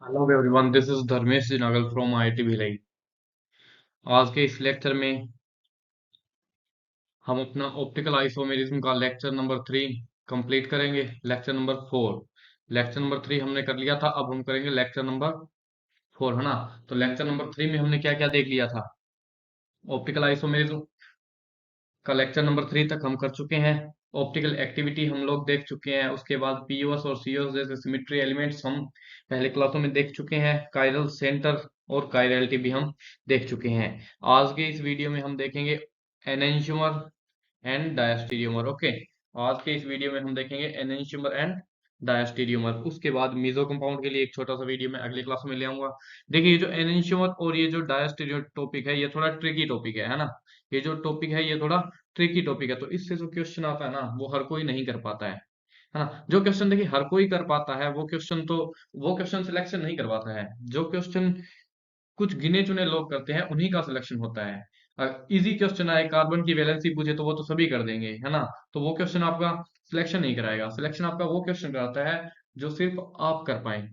Hello everyone, this is Dharmesh Nagal from IIT Bhilai. आज के इस लेक्चर में हम अपना ऑप्टिकल आइसोमेरिज्म का लेक्चर नंबर 3 कंप्लीट करेंगे। लेक्चर नंबर 3 हमने कर लिया था, अब हम करेंगे लेक्चर नंबर 4, है ना। तो लेक्चर नंबर 3 में हमने क्या क्या देख लिया था। ऑप्टिकल आइसोमेरिज्म का लेक्चर नंबर 3 तक हम कर चुके हैं। ऑप्टिकल एक्टिविटी हम लोग देख चुके हैं। उसके बाद पीओएस और सीओएस जैसे सिमेट्री एलिमेंट्स हम पहले क्लासों में देख चुके हैं। कायरल सेंटर और कायरलिटी भी हम देख चुके हैं। आज के इस वीडियो में हम देखेंगे एनेंशियोमर एंड डायस्टेरियोमर। ओके, आज के इस वीडियो में हम देखेंगे एनेंशियोमर एंड डायस्टेरियोमर। उसके बाद मीजो कंपाउंड के लिए एक छोटा सा वीडियो मैं अगली क्लास में ले आऊंगा। देखिए, ये जो एनेंशियोमर और ये जो डायस्टेरियोमर टॉपिक है, ये थोड़ा ट्रिकी टॉपिक है ना। ये जो टॉपिक है ये थोड़ा ट्रिकी टॉपिक है, तो इससे जो क्वेश्चन आता है ना, वो हर कोई नहीं कर पाता है ना। जो क्वेश्चन देखिए हर कोई कर पाता है, वो क्वेश्चन सिलेक्शन नहीं करवाता है। जो क्वेश्चन कुछ गिने चुने लोग करते हैं, उन्हीं का सिलेक्शन होता है। इजी क्वेश्चन आए, कार्बन की वैलेंसी पूछे, तो वो तो सभी कर देंगे, है ना। तो वो क्वेश्चन आपका सिलेक्शन नहीं कराएगा। सिलेक्शन आपका वो क्वेश्चन कराता है जो सिर्फ आप कर पाए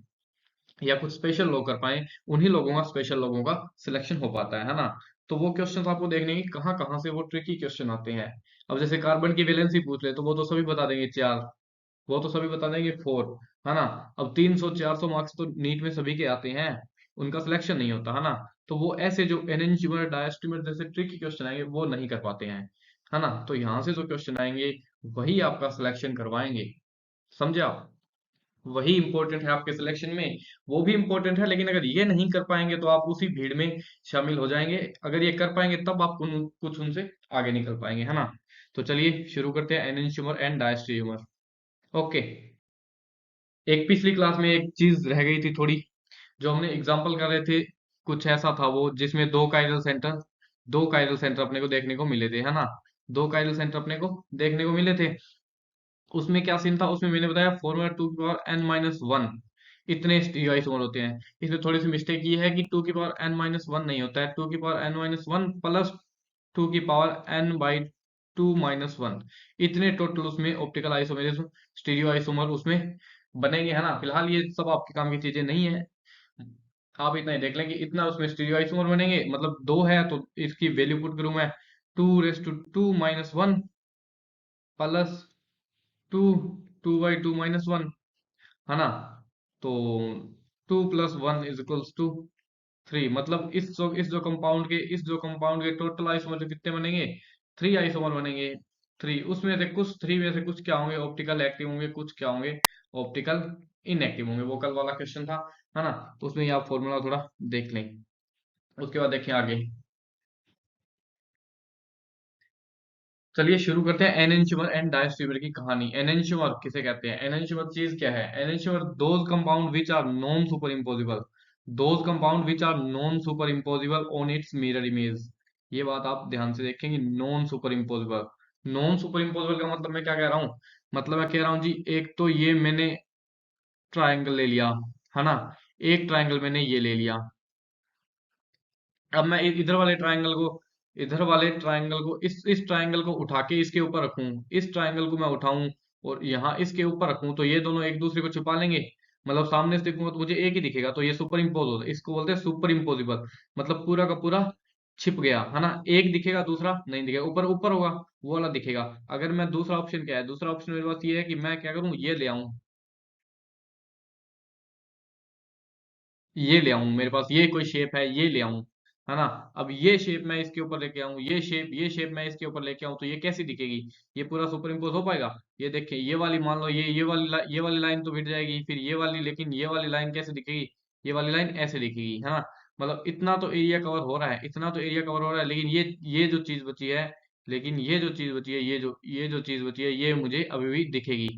या कुछ स्पेशल लोग कर पाए। उन्हीं लोगों का, स्पेशल लोगों का सिलेक्शन हो पाता है ना। तो वो क्वेश्चन आपको देखने की कहाँ कहाँ से वो ट्रिकी क्वेश्चन आते हैं। अब जैसे कार्बन की वैलेंसी पूछ ले, तो वो तो सभी बता देंगे 4, वो तो सभी बता देंगे 4, है ना। अब 300 400 मार्क्स तो नीट में सभी के आते हैं, उनका सिलेक्शन नहीं होता, है ना। तो वो ऐसे जो एनएनचीमर डायस्ट्रीमर जैसे ट्रिकी क्वेश्चन आएंगे वो नहीं कर पाते हैं, है ना। तो यहाँ से जो क्वेश्चन आएंगे वही आपका सिलेक्शन करवाएंगे। समझे आप? वही इंपॉर्टेंट है आपके सिलेक्शन में। वो भी इंपॉर्टेंट है, लेकिन अगर ये नहीं कर पाएंगे तो आप उसी भीड़ में शामिल हो जाएंगे। अगर ये कर पाएंगे तब आप कुछ उनसे आगे निकल पाएंगे, है ना। तो चलिए शुरू करते हैं एनएनचीमर एंड डायस्ट्रीमर। ओके, एक पिछली क्लास में एक चीज रह गई थी थोड़ी, जो हमने एग्जांपल कर रहे थे। कुछ ऐसा था वो जिसमें दो कायरल सेंटर अपने को देखने को मिले थे, है ना। दो कायरल सेंटर अपने को देखने को मिले थे। उसमें क्या सीन था, उसमें मैंने बताया फॉर्मूला 2 की पावर n-1 इतने स्टीरियोआइसोमर होते हैं। इसमें थोड़ी सी मिस्टेक ये है कि 2 की पावर n-1 नहीं होता है, 2 की पावर n-1 प्लस 2 की पावर n/2 - 1। इतने टोटल उसमें ऑप्टिकल आइसोमेरिज्म, स्टीरियो आइसोमर उसमें बनेंगे, है ना। फिलहाल ये सब आपके काम की चीजें नहीं है। आप इतना ही देख लें कि इतना उसमें स्टीरियो आइसोमर बनेंगे, मतलब दो है तो इसकी वैल्यू पुट करूं मैं 2 - 2 - 1 प्लस 2 2/2 - 1, है ना। तो 2 + 1 = 3। मतलब इस जो टोटल आइसोमर जो कितने बनेंगे, 3 आइसोमर बनेंगे। 3 में से कुछ क्या होंगे, ऑप्टिकल एक्टिव होंगे, कुछ क्या होंगे, ऑप्टिकल इनएक्टिव होंगे। वो कल वाला क्वेश्चन था, है ना। तो उसमें ये आप फॉर्मूला थोड़ा देख लें। उसके बाद देखें आगे। चलिए शुरू करते हैं एनेंशियोमर एंड डायस्ट्रीमर की कहानी। एनेंशियोमर किसे कहते हैं? एनेंशियोमर चीज क्या है? Enantiomer those compound which are non super impossible, those compound which are non super impossible on its mirror image. ये बात आप ध्यान से देखेंगे, non super impossible. Non super impossible का मतलब मैं क्या कह रहा हूँ? मतलब मैं कह रहा हूँ जी, एक तो ये मैंने ट्रायंगल ले लिया, है ना। एक ट्रायंगल मैंने ये ले लिया। अब मैं इधर वाले ट्रायंगल को इस ट्रायंगल को उठा के इसके ऊपर रखूं, इस ट्रायंगल को मैं उठाऊं और यहाँ इसके ऊपर रखूं, तो ये दोनों एक दूसरे को छुपा लेंगे। मतलब सामने से देखूंगा तो मुझे एक ही दिखेगा, तो ये सुपर इम्पोज होता है। इसको बोलते हैं सुपर इम्पोजिबल। मतलब पूरा का पूरा छिप गया, है ना। एक दिखेगा, दूसरा नहीं दिखेगा। ऊपर ऊपर होगा, वो वाला दिखेगा। अगर मैं दूसरा ऑप्शन क्या है, दूसरा ऑप्शन मेरे पास ये है कि मैं क्या करूं, ये ले आऊं मेरे पास ये कोई शेप है, ये ले आऊं, है ना। अब ये शेप मैं इसके ऊपर लेके आऊं, ये शेप मैं इसके ऊपर लेके आऊं, तो ये कैसी दिखेगी? ये पूरा सुपर इम्पोज हो पाएगा? ये देखिए, ये वाली मान लो, ये वाली लाइन तो मिट जाएगी, फिर ये वाली, लेकिन ये वाली लाइन कैसे दिखेगी? ये वाली लाइन ऐसे दिखेगी, है ना। मतलब इतना तो एरिया कवर हो रहा है, इतना तो एरिया कवर हो रहा है, लेकिन ये जो चीज बची है, लेकिन ये जो चीज बची है, ये मुझे अभी भी दिखेगी।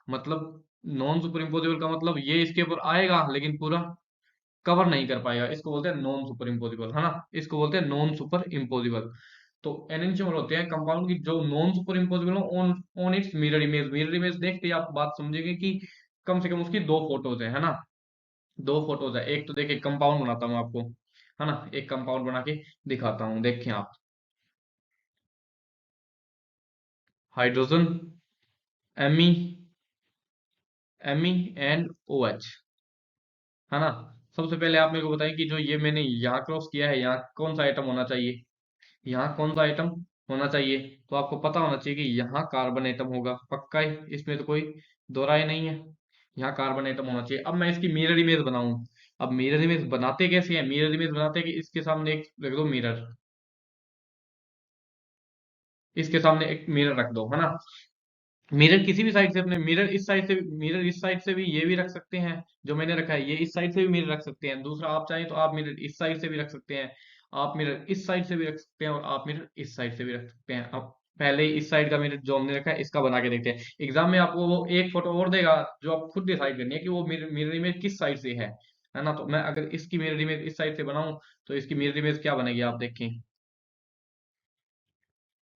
मतलब नॉन सुपर इम्पोजेबल का मतलब ये इसके ऊपर आएगा लेकिन पूरा कवर नहीं कर पाएगा। इसको बोलते हैं नॉन सुपर इम्पोजिबल, है ना। इसको बोलते हैं नॉन सुपर इम्पोजिबल। तो एनएनसीमर होते हैं कंपाउंड की जो नॉन सुपर इम्पोजिबल हो on on its mirror image. Mirror image देखते ही आप बात समझेंगे कि कम से कम उसकी दो फोटोज है ना। दो फोटोज है। एक तो देखिए कंपाउंड बनाता हूँ आपको, है ना। एक कंपाउंड बना के दिखाता हूँ, देखें आप। हाइड्रोजन, एमी, एमी एंड ओ एच, है ना। सबसे पहले आप मेरे को बताएं कि जो ये मैंने यहाँ क्रॉस किया है, यहाँ कौन सा आइटम होना चाहिए, यहाँ कौन सा आइटम होना चाहिए। तो आपको पता होना चाहिए कि यहाँ कार्बन एटम होगा, पक्का ही, इसमें तो कोई दो राय नहीं है। यहाँ कार्बन एटम होना चाहिए। अब मैं इसकी मिरर इमेज बनाऊं। अब मिरर इमेज बनाते कैसे हैं, मिरर इमेज बनाते हैं कि इसके सामने एक रख दो मिरर, इसके सामने एक मिरर रख दो, है ना। मिरर किसी भी साइड से, अपने मिरर इस साइड से, मिरर इस साइड से भी ये भी रख सकते हैं, जो मैंने रखा है ये इस साइड से भी मिरर रख सकते हैं। दूसरा, आप चाहें तो आप मिरर इस साइड से भी रख सकते हैं, आप मिरर इस साइड से भी रख सकते हैं, और आप मिरर इस साइड से भी रख सकते हैं। अब पहले ही इस साइड का मिरर जो हमने रखा है इसका बना के देखते हैं। एग्जाम में आपको वो एक फोटो और देगा, जो आप खुद डिसाइड करनी है कि वो मिरर इमेज किस साइड से है ना। तो मैं अगर इसकी मिरर इमेज इस साइड से बनाऊं, तो इसकी मिरर इमेज क्या बनेगी, आप देखें।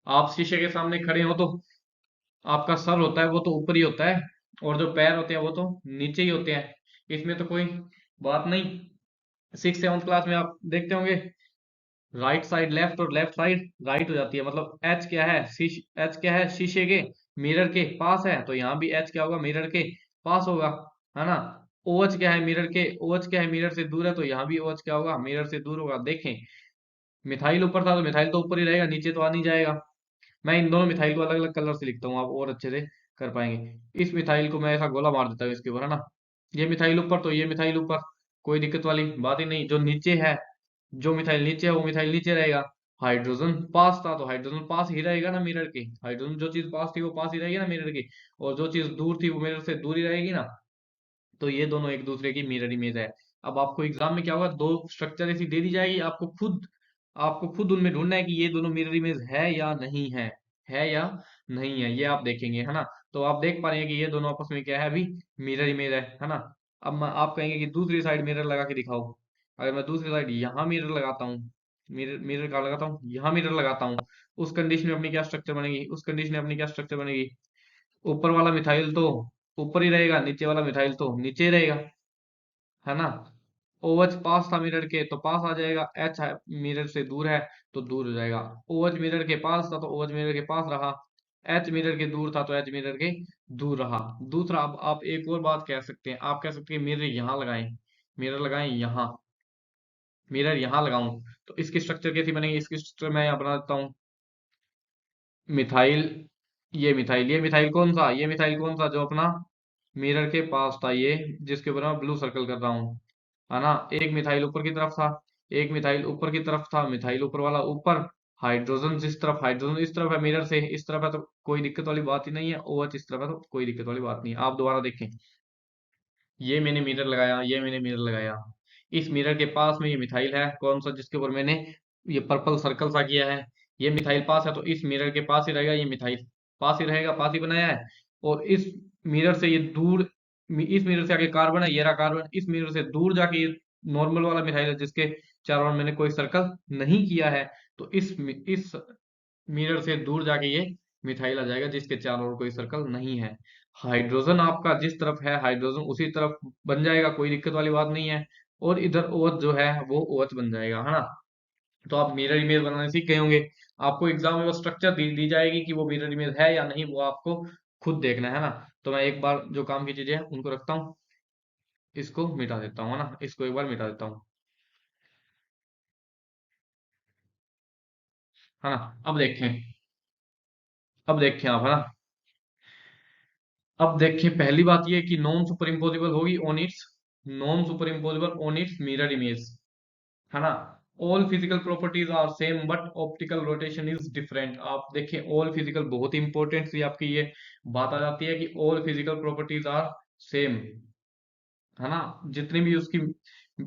आप शीशे के सामने खड़े हो तो आपका सर होता है वो तो ऊपर ही होता है, और जो पैर होते हैं वो तो नीचे ही होते हैं। इसमें तो कोई बात नहीं। 6th 7th क्लास में आप देखते होंगे, राइट साइड लेफ्ट और लेफ्ट साइड राइट हो जाती है। मतलब एच क्या है, एच क्या है, शीशे के मिरर के पास है, तो यहाँ भी एच क्या होगा, मिरर के पास होगा, है ना। ओ एच क्या है, मिरर के, ओ एच क्या है, मिरर से दूर है, तो यहाँ भी ओ एच क्या होगा, मिरर से दूर होगा। देखें, मिथाइल ऊपर था तो मिथाइल तो ऊपर ही रहेगा, नीचे तो आ नहीं जाएगा। मैं इन दोनों मिथाइल को अलग अलग कलर से लिखता हूँ, आप और अच्छे से कर पाएंगे। इस मिथाइल को मैं ऐसा गोला मार देता हूँ इसके ऊपर, है ना। ये मिथाइल ऊपर तो ये मिथाइल ऊपर, कोई दिक्कत वाली बात ही नहीं। जो नीचे है, जो मिथाइल नीचे है वो मिथाइल नीचे रहेगा। हाइड्रोजन पास था तो हाइड्रोजन पास ही रहेगा ना मिरर के, हाइड्रोजन जो चीज पास थी वो पास ही रहेगी ना मिरर के, और जो चीज दूर थी वो मिरर से दूर ही रहेगी ना। तो ये दोनों एक दूसरे की मिरर इमेज है। अब आपको एग्जाम में क्या होगा, दो स्ट्रक्चर ऐसी दे दी जाएगी, आपको खुद उनमें ढूंढना है कि ये दोनों मिरर इमेज है या नहीं है, ये आप देखेंगे, है ना। तो आप देख पा रहे हैं कि ये दोनों आपस में क्या है, अभी मिरर इमेज है ना। अब आप कहेंगे कि दूसरी साइड मिरर लगा के दिखाओ। अगर मैं दूसरी साइड यहाँ मिरर लगाता हूँ, मिरर मिरर कहाँ लगाता हूँ, यहाँ मिरर लगाता हूँ, उस कंडीशन में अपनी क्या स्ट्रक्चर बनेगी, उस कंडीशन में अपनी क्या स्ट्रक्चर बनेगी। ऊपर वाला मिथाइल तो ऊपर ही रहेगा, नीचे वाला मिथाइल तो नीचे ही रहेगा, है ना। ओ एच पास था मिरर के तो पास आ जाएगा, एच मिरर से दूर है तो दूर हो जाएगा। ओ एच मिरर के पास था तो ओ एच मिरर के पास रहा, एच मिरर के दूर था तो एच मिरर के दूर रहा। दूसरा, अब आप एक और बात कह सकते हैं, आप कह सकते हैं मिरर यहाँ लगाएं, मिरर लगाएं यहाँ, मिरर यहाँ लगाऊं, तो इसकी स्ट्रक्चर कैसी बनेगी, इसकी स्ट्रक्चर मैं यहाँ बना देता हूँ। मिथाइल, ये मिथाइल कौन सा, ये मिथाइल कौन सा, जो अपना मिरर के पास था, ये जिसके ऊपर मैं ब्लू सर्कल कर रहा हूँ, है ना। एक मिथाइल ऊपर की तरफ था, एक मिथाइल ऊपर की तरफ था, मिथाइल ऊपर वाला ऊपर, हाइड्रोजन जिस तरफ, हाइड्रोजन इस तरफ है, मिरर से इस तरफ है, तो कोई दिक्कत वाली बात ही नहीं है। ओ एच इस तरफ है तो कोई दिक्कत वाली बात नहीं है। आप दोबारा देखें, ये मैंने मिरर लगाया, ये मैंने मिरर लगाया, इस मिरर के पास में ये मिथाइल है कौन सा, जिसके ऊपर मैंने ये पर्पल सर्कल सा किया है, ये मिथाइल पास है, तो इस मिरर के पास ही रहेगा, ये मिथाइल पास ही रहेगा, पास ही बनाया है। और इस मिरर से ये दूर, इस मिरर से आगे कार्बन है, ये रहा कार्बन, इस मिरर से दूर जाके ये नॉर्मल वाला मिथाइल है, जिसके चारों ओर मैंने कोई सर्कल नहीं किया है। तो इस मिरर से दूर जाके ये मिथाइल आ जाएगा, जिसके चारों ओर कोई सर्कल नहीं है। हाइड्रोजन आपका जिस तरफ है, हाइड्रोजन उसी तरफ बन जाएगा, कोई दिक्कत वाली बात नहीं है। और इधर OH जो है वो OH बन जाएगा, है ना। तो आप मिरर इमेज बनाने सीख गए होंगे। आपको एग्जाम में वो स्ट्रक्चर दी जाएगी कि वो मिरर इमेज है या नहीं, वो आपको खुद देखना है ना। तो मैं एक बार जो काम की चीजें हैं उनको रखता हूँ, इसको मिटा देता हूँ, है ना, इसको एक बार मिटा देता हूँ, है ना। अब देखें, अब देखें आप, है ना। अब देखिए, पहली बात ये कि नॉन सुपर इम्पोजिबल होगी on its, non super impossible on its mirror image, है ना। All physical properties are same but optical rotation is different. आप देखिए, ऑल फिजिकल बहुत इंपॉर्टेंट सी आपकी ये बात आ जाती है कि all physical properties are same, है ना। जितनी भी उसकी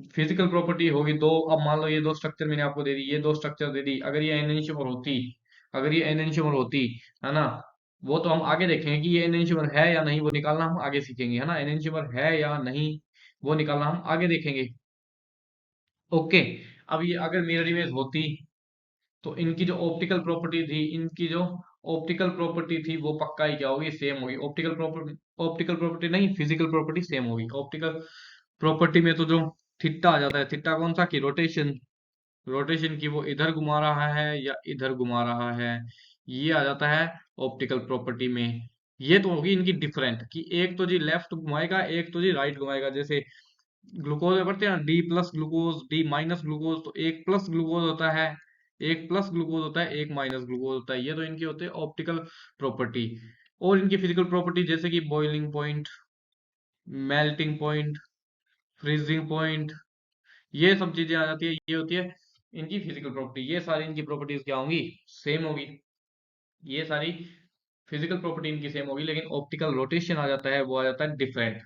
फिजिकल प्रॉपर्टी होगी, दो, अब मान लो ये दो स्ट्रक्चर मैंने आपको दे दी, ये दो स्ट्रक्चर दे दी, अगर ये एनएनशियोमर होती, अगर ये एनएनशियोमर होती, है ना, वो तो हम आगे देखेंगे कि ये एनएनशियोमर है या नहीं, वो निकालना हम आगे सीखेंगे, है ना। एनएनशियोमर है या नहीं वो निकालना हम आगे देखेंगे। ओके। अब ये अगर मिरर इमेज होती, तो इनकी जो ऑप्टिकल प्रॉपर्टी थी, इनकी जो ऑप्टिकल प्रॉपर्टी थी वो पक्का ही क्या होगी, सेम होगी। ऑप्टिकल प्रॉपर्टी नहीं, फिजिकल प्रॉपर्टी सेम होगी। ऑप्टिकल प्रॉपर्टी में तो जो थीटा आ जाता है, थीटा कौन सा, की रोटेशन, रोटेशन की वो इधर घुमा रहा है या इधर घुमा रहा है, ये आ जाता है ऑप्टिकल प्रॉपर्टी में। ये तो होगी इनकी डिफरेंट, कि एक तो जी लेफ्ट घुमाएगा, एक तो जी राइट घुमाएगा। जैसे ग्लूकोज में पढ़ते हैं, D plus glucose, D minus glucose, तो एक प्लस ग्लूकोज होता है, एक प्लस ग्लूकोज होता है, एक माइनस ग्लूकोज होता है। ये तो इनके होते हैं ऑप्टिकल प्रॉपर्टी। और इनकी फिजिकल प्रॉपर्टी जैसे कि boiling point, melting point, freezing point, ये सब चीजें आ जाती है, ये होती है इनकी फिजिकल प्रॉपर्टी। ये सारी इनकी प्रॉपर्टीज क्या होंगी, सेम होगी। ये सारी फिजिकल प्रॉपर्टी इनकी सेम होगी, लेकिन ऑप्टिकल रोटेशन आ जाता है, वो आ जाता है डिफरेंट।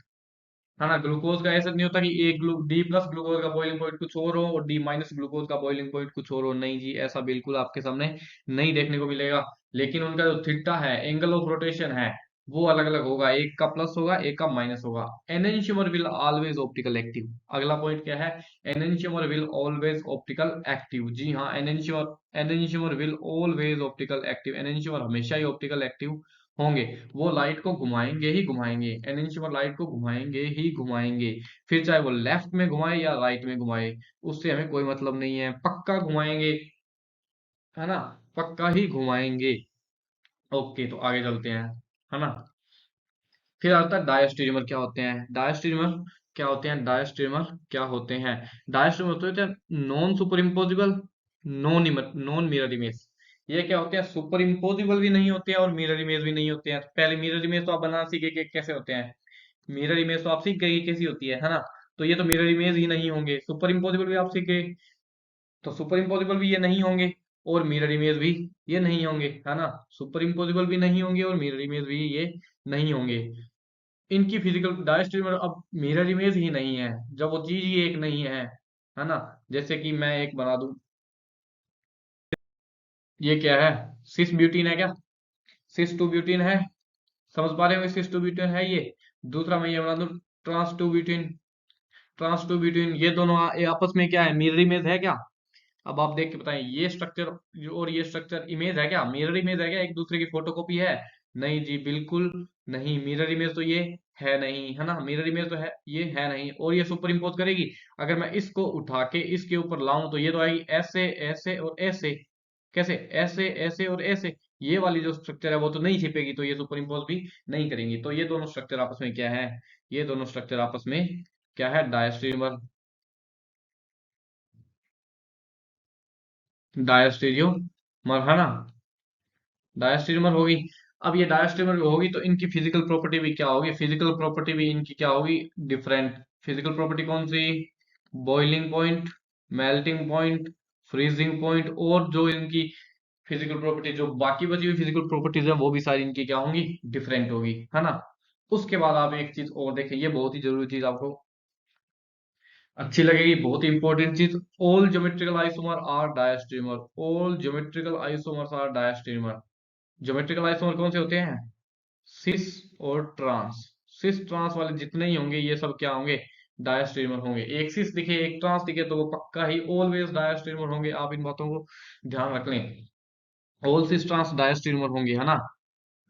है ना, ग्लूकोज का ऐसा नहीं होता कि एक डी प्लस ग्लूकोज का बॉइलिंग पॉइंट कुछ और हो और डी माइनस ग्लूकोज का बॉइलिंग पॉइंट कुछ और हो, नहीं जी, ऐसा बिल्कुल आपके सामने नहीं देखने को मिलेगा। लेकिन उनका जो थीटा है, एंगल ऑफ रोटेशन है, वो अलग अलग होगा, एक का प्लस होगा, एक का माइनस होगा। एनएंशियोमर विल ऑलवेज ऑप्टिकल एक्टिव। अगला पॉइंट क्या है, एनएंशियोमर विल ऑलवेज ऑप्टिकल एक्टिव। जी हाँ, एनएंशियोमर एनएंशियोमर विल ऑलवेज ऑप्टिकल एक्टिव, एनएंशियोमर हमेशा ही ऑप्टिकल एक्टिव होंगे। वो लाइट को घुमाएंगे ही घुमाएंगे, एनएंशियोमर लाइट को घुमाएंगे ही घुमाएंगे। फिर चाहे वो लेफ्ट में घुमाए या राइट में घुमाए, उससे हमें कोई मतलब नहीं है, पक्का घुमाएंगे। है ना, पक्का ही घुमाएंगे। ओके, तो आगे चलते हैं। है ना, फिर आता है डायस्टेरियोमर क्या होते हैं। डायस्टेरियोमर क्या होते हैं, डायस्टेरियोमर क्या होते हैं। डायस्टेरियोमर होते हैं non super impossible, non mirror image. ये क्या होते हैं, सुपर इम्पोजिबल भी नहीं होते हैं और मिरर इमेज भी नहीं होते हैं। पहले मिरर इमेज तो आप बना सीखे कि कैसे होते हैं, मिरर इमेज तो आप सीख गए कि कैसी होती है ना। तो ये तो मिरर इमेज ही नहीं होंगे। सुपर इम्पोजिबल भी आप सीख गए, तो सुपर इम्पोजिबल भी ये नहीं होंगे और मिरर इमेज भी ये नहीं होंगे। है ना, सुपर इम्पोजिबल भी नहीं होंगे और मिरर इमेज भी ये नहीं होंगे। इनकी फिजिकल डायस्ट्रीमर अब मिरर इमेज ही नहीं है, जब वो चीज ही एक नहीं है ना। जैसे कि मैं एक बना दूं, ये क्या है, सिस ब्यूटीन है क्या, सिस टू ब्यूटीन है, समझ पा रहे हो, सिस टू ब्यूटीन है ये। दूसरा मैं ये बना दूं, trans two butene, trans two butene, ये दोनों ये आपस में क्या है, मिरर इमेज है क्या। अब आप देख के बताएं, ये स्ट्रक्चर और ये स्ट्रक्चर इमेज है क्या, मिरर इमेज है क्या, एक दूसरे की फोटोकॉपी है। नहीं जी, बिल्कुल नहीं, मिरर इमेज तो ये है नहीं। है ना, मिरर इमेज तो है, ये है नहीं। और ये सुपर इम्पोज करेगी, अगर मैं इसको उठा के इसके ऊपर लाऊं तो ये तो आएगी ऐसे ऐसे और ऐसे। कैसे, ऐसे ऐसे और ऐसे। ये वाली जो स्ट्रक्चर है वो तो नहीं छिपेगी, तो ये सुपर इम्पोज भी नहीं करेंगी। तो ये दोनों स्ट्रक्चर आपस में क्या है, ये दोनों स्ट्रक्चर आपस में क्या है, डायस्ट्रीमर, डायस्टेरियोमर। है ना, डायस्टेरियोमर होगी। अब ये डायस्टेरियोमर होगी तो इनकी फिजिकल प्रॉपर्टी भी क्या होगी, फिजिकल प्रॉपर्टी भी इनकी क्या होगी, डिफरेंट। फिजिकल प्रॉपर्टी कौन सी, boiling point, melting point, freezing point, और जो इनकी फिजिकल प्रॉपर्टी, जो बाकी बची हुई फिजिकल प्रॉपर्टीज है, वो भी सारी इनकी क्या होंगी, डिफरेंट होगी। है ना, उसके बाद आप एक चीज और देखें, ये बहुत ही जरूरी चीज आपको अच्छी लगेगी, बहुत ही इंपॉर्टेंट चीज। All geometrical isomer are diastereomer, all geometrical isomers are diastereomer. Geometrical isomer कौन से होते हैं, सिस और ट्रांस। सिस ट्रांस वाले जितने ही होंगे ये सब क्या होंगे, डायस्टेरियोमर होंगे। एक सिस दिखे एक ट्रांस दिखे तो वो पक्का ही ऑलवेज डायस्टेरियोमर होंगे, आप इन बातों को ध्यान रख लें। ऑल सिस ट्रांस डायस्टेरियोमर होंगे। है ना,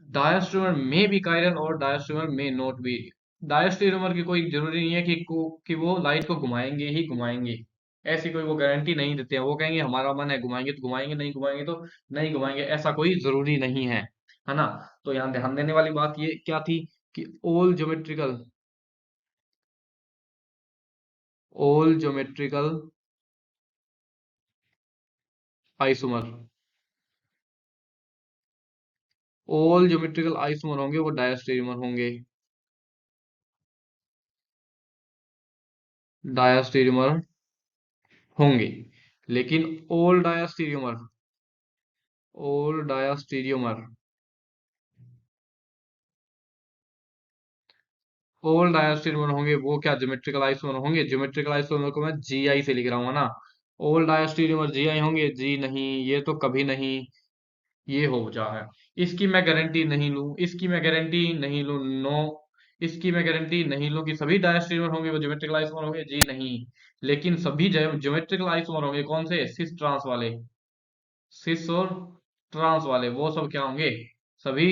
डायस्टेरियोमर में बी कायरल और डायस्टेरियोमर में नॉट बी। डायस्टेरियोमर की कोई जरूरी नहीं है कि वो लाइट को घुमाएंगे ही घुमाएंगे, ऐसी कोई वो गारंटी नहीं देते हैं। वो कहेंगे हमारा मन है घुमाएंगे तो घुमाएंगे, नहीं घुमाएंगे तो नहीं घुमाएंगे, ऐसा कोई जरूरी नहीं है। है ना, तो यहाँ ध्यान देने वाली बात ये क्या थी कि all geometrical isomer, all geometrical isomer होंगे वो डायस्टेरियोमर होंगे, डायस्टेरियोमर होंगे। लेकिन ऑल डायस्टेरियोमर, ऑल डायस्टेरियोमर, ऑल डायस्टेरियोमर होंगे वो क्या, ज्योमेट्रिकल आइसोमर होंगे। ज्योमेट्रिकल आइसोमर को मैं जी आई से लिख रहा हूँ ना, ऑल डायस्टेरियोमर जी आई होंगे, जी नहीं, ये तो कभी नहीं, ये हो जा है। इसकी मैं गारंटी नहीं लूं, इसकी मैं गारंटी नहीं लूं, नो। इसकी मैं गारंटी नहीं लूं कि सभी डायस्टेरियोमर होंगे वो ज्योमेट्रिकल आइसोमर होंगे, जी नहीं। लेकिन सभी ज्योमेट्रिकल आइसोमर होंगे कौन से, सिस ट्रांस वाले, सिस और ट्रांस वाले, वो सब क्या होंगे, सभी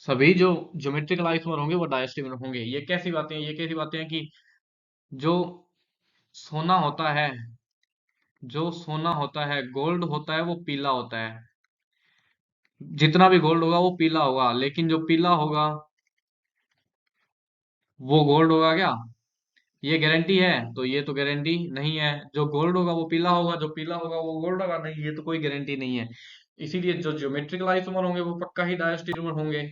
सभी जो ज्योमेट्रिकल आइसोमर होंगे वो डायस्टेरियोमर होंगे। ये कैसी बातें हैं, ये कैसी बातें हैं कि जो सोना होता है, जो सोना होता है, गोल्ड होता है, वो पीला होता है। जितना भी गोल्ड होगा वो पीला होगा, लेकिन जो पीला होगा, वो गोल्ड होगा क्या? ये गारंटी है? तो ये तो गारंटी नहीं है। जो गोल्ड होगा वो पीला होगा, जो पीला होगा वो गोल्ड होगा, नहीं, ये तो कोई गारंटी नहीं है। इसीलिए जो ज्योमेट्रिकल आइसोमर होंगे वो पक्का ही डायस्टेरियोमर होंगे।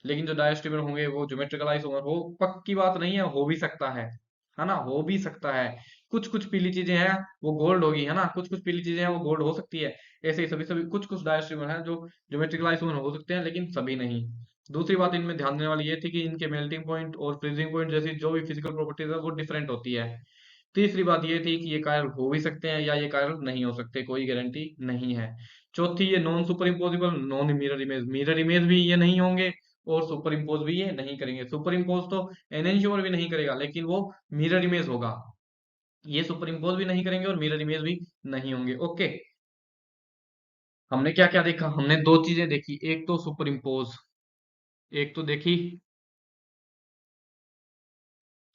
लेकिन जो डायस्टेरियोमर होंगे वो ज्योमेट्रिकल आइसोमर हो, पक्की बात नहीं है, हो भी सकता है ना, हो भी सकता है। कुछ कुछ पीली चीजें हैं वो गोल्ड होगी, है ना, कुछ कुछ पीली चीजें हैं वो गोल्ड हो सकती है। ऐसे ही सभी सभी कुछ कुछ डायस्टेरियोमर हैं जो ज्योमेट्रिकल आइसोमर हो सकते हैं, लेकिन सभी नहीं। दूसरी बात इनमें ध्यान देने वाली ये थी कि इनके मेल्टिंग पॉइंट और फ्रीजिंग पॉइंट जैसी जो भी फिजिकल प्रॉपर्टीज है वो डिफरेंट होती है। तीसरी बात ये थी कि ये कायरल हो भी सकते हैं या ये कायरल नहीं हो सकते, कोई गारंटी नहीं है। चौथी, ये non super impossible, non mirror image, mirror image भी ये नहीं होंगे और सुपर इम्पोज भी ये नहीं करेंगे। सुपर इम्पोज तो एनएंश्योर भी नहीं करेगा, लेकिन वो मिरर इमेज होगा। ये सुपर इम्पोज भी नहीं करेंगे और मिरर इमेज भी नहीं होंगे। ओके, हमने क्या क्या देखा? हमने दो चीजें देखी, एक तो सुपर इम्पोज, एक तो देखी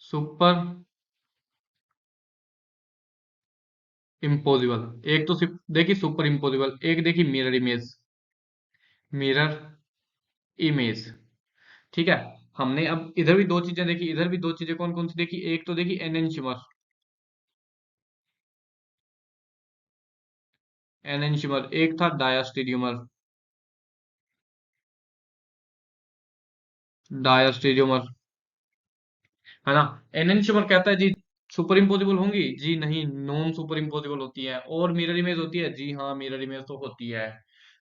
सुपर इम्पोजिबल, एक तो सिर्फ देखी सुपर इम्पोजिबल, एक देखी मिरर इमेज, मिरर इमेज। ठीक है, हमने अब इधर भी दो चीजें देखी, इधर भी दो चीजें कौन कौन सी देखी? एक तो देखी एनेंशिमर, एनेंशिमर, एक था डायस्टेरियोमर, डायस्टेरियोमर, है ना। एनेंशियमर कहता है जी सुपर इम्पोजिबल होंगी, जी नहीं, नॉन सुपर इम्पोजिबल होती है। और मिरर इमेज होती है, जी हाँ, मिरर इमेज तो होती है।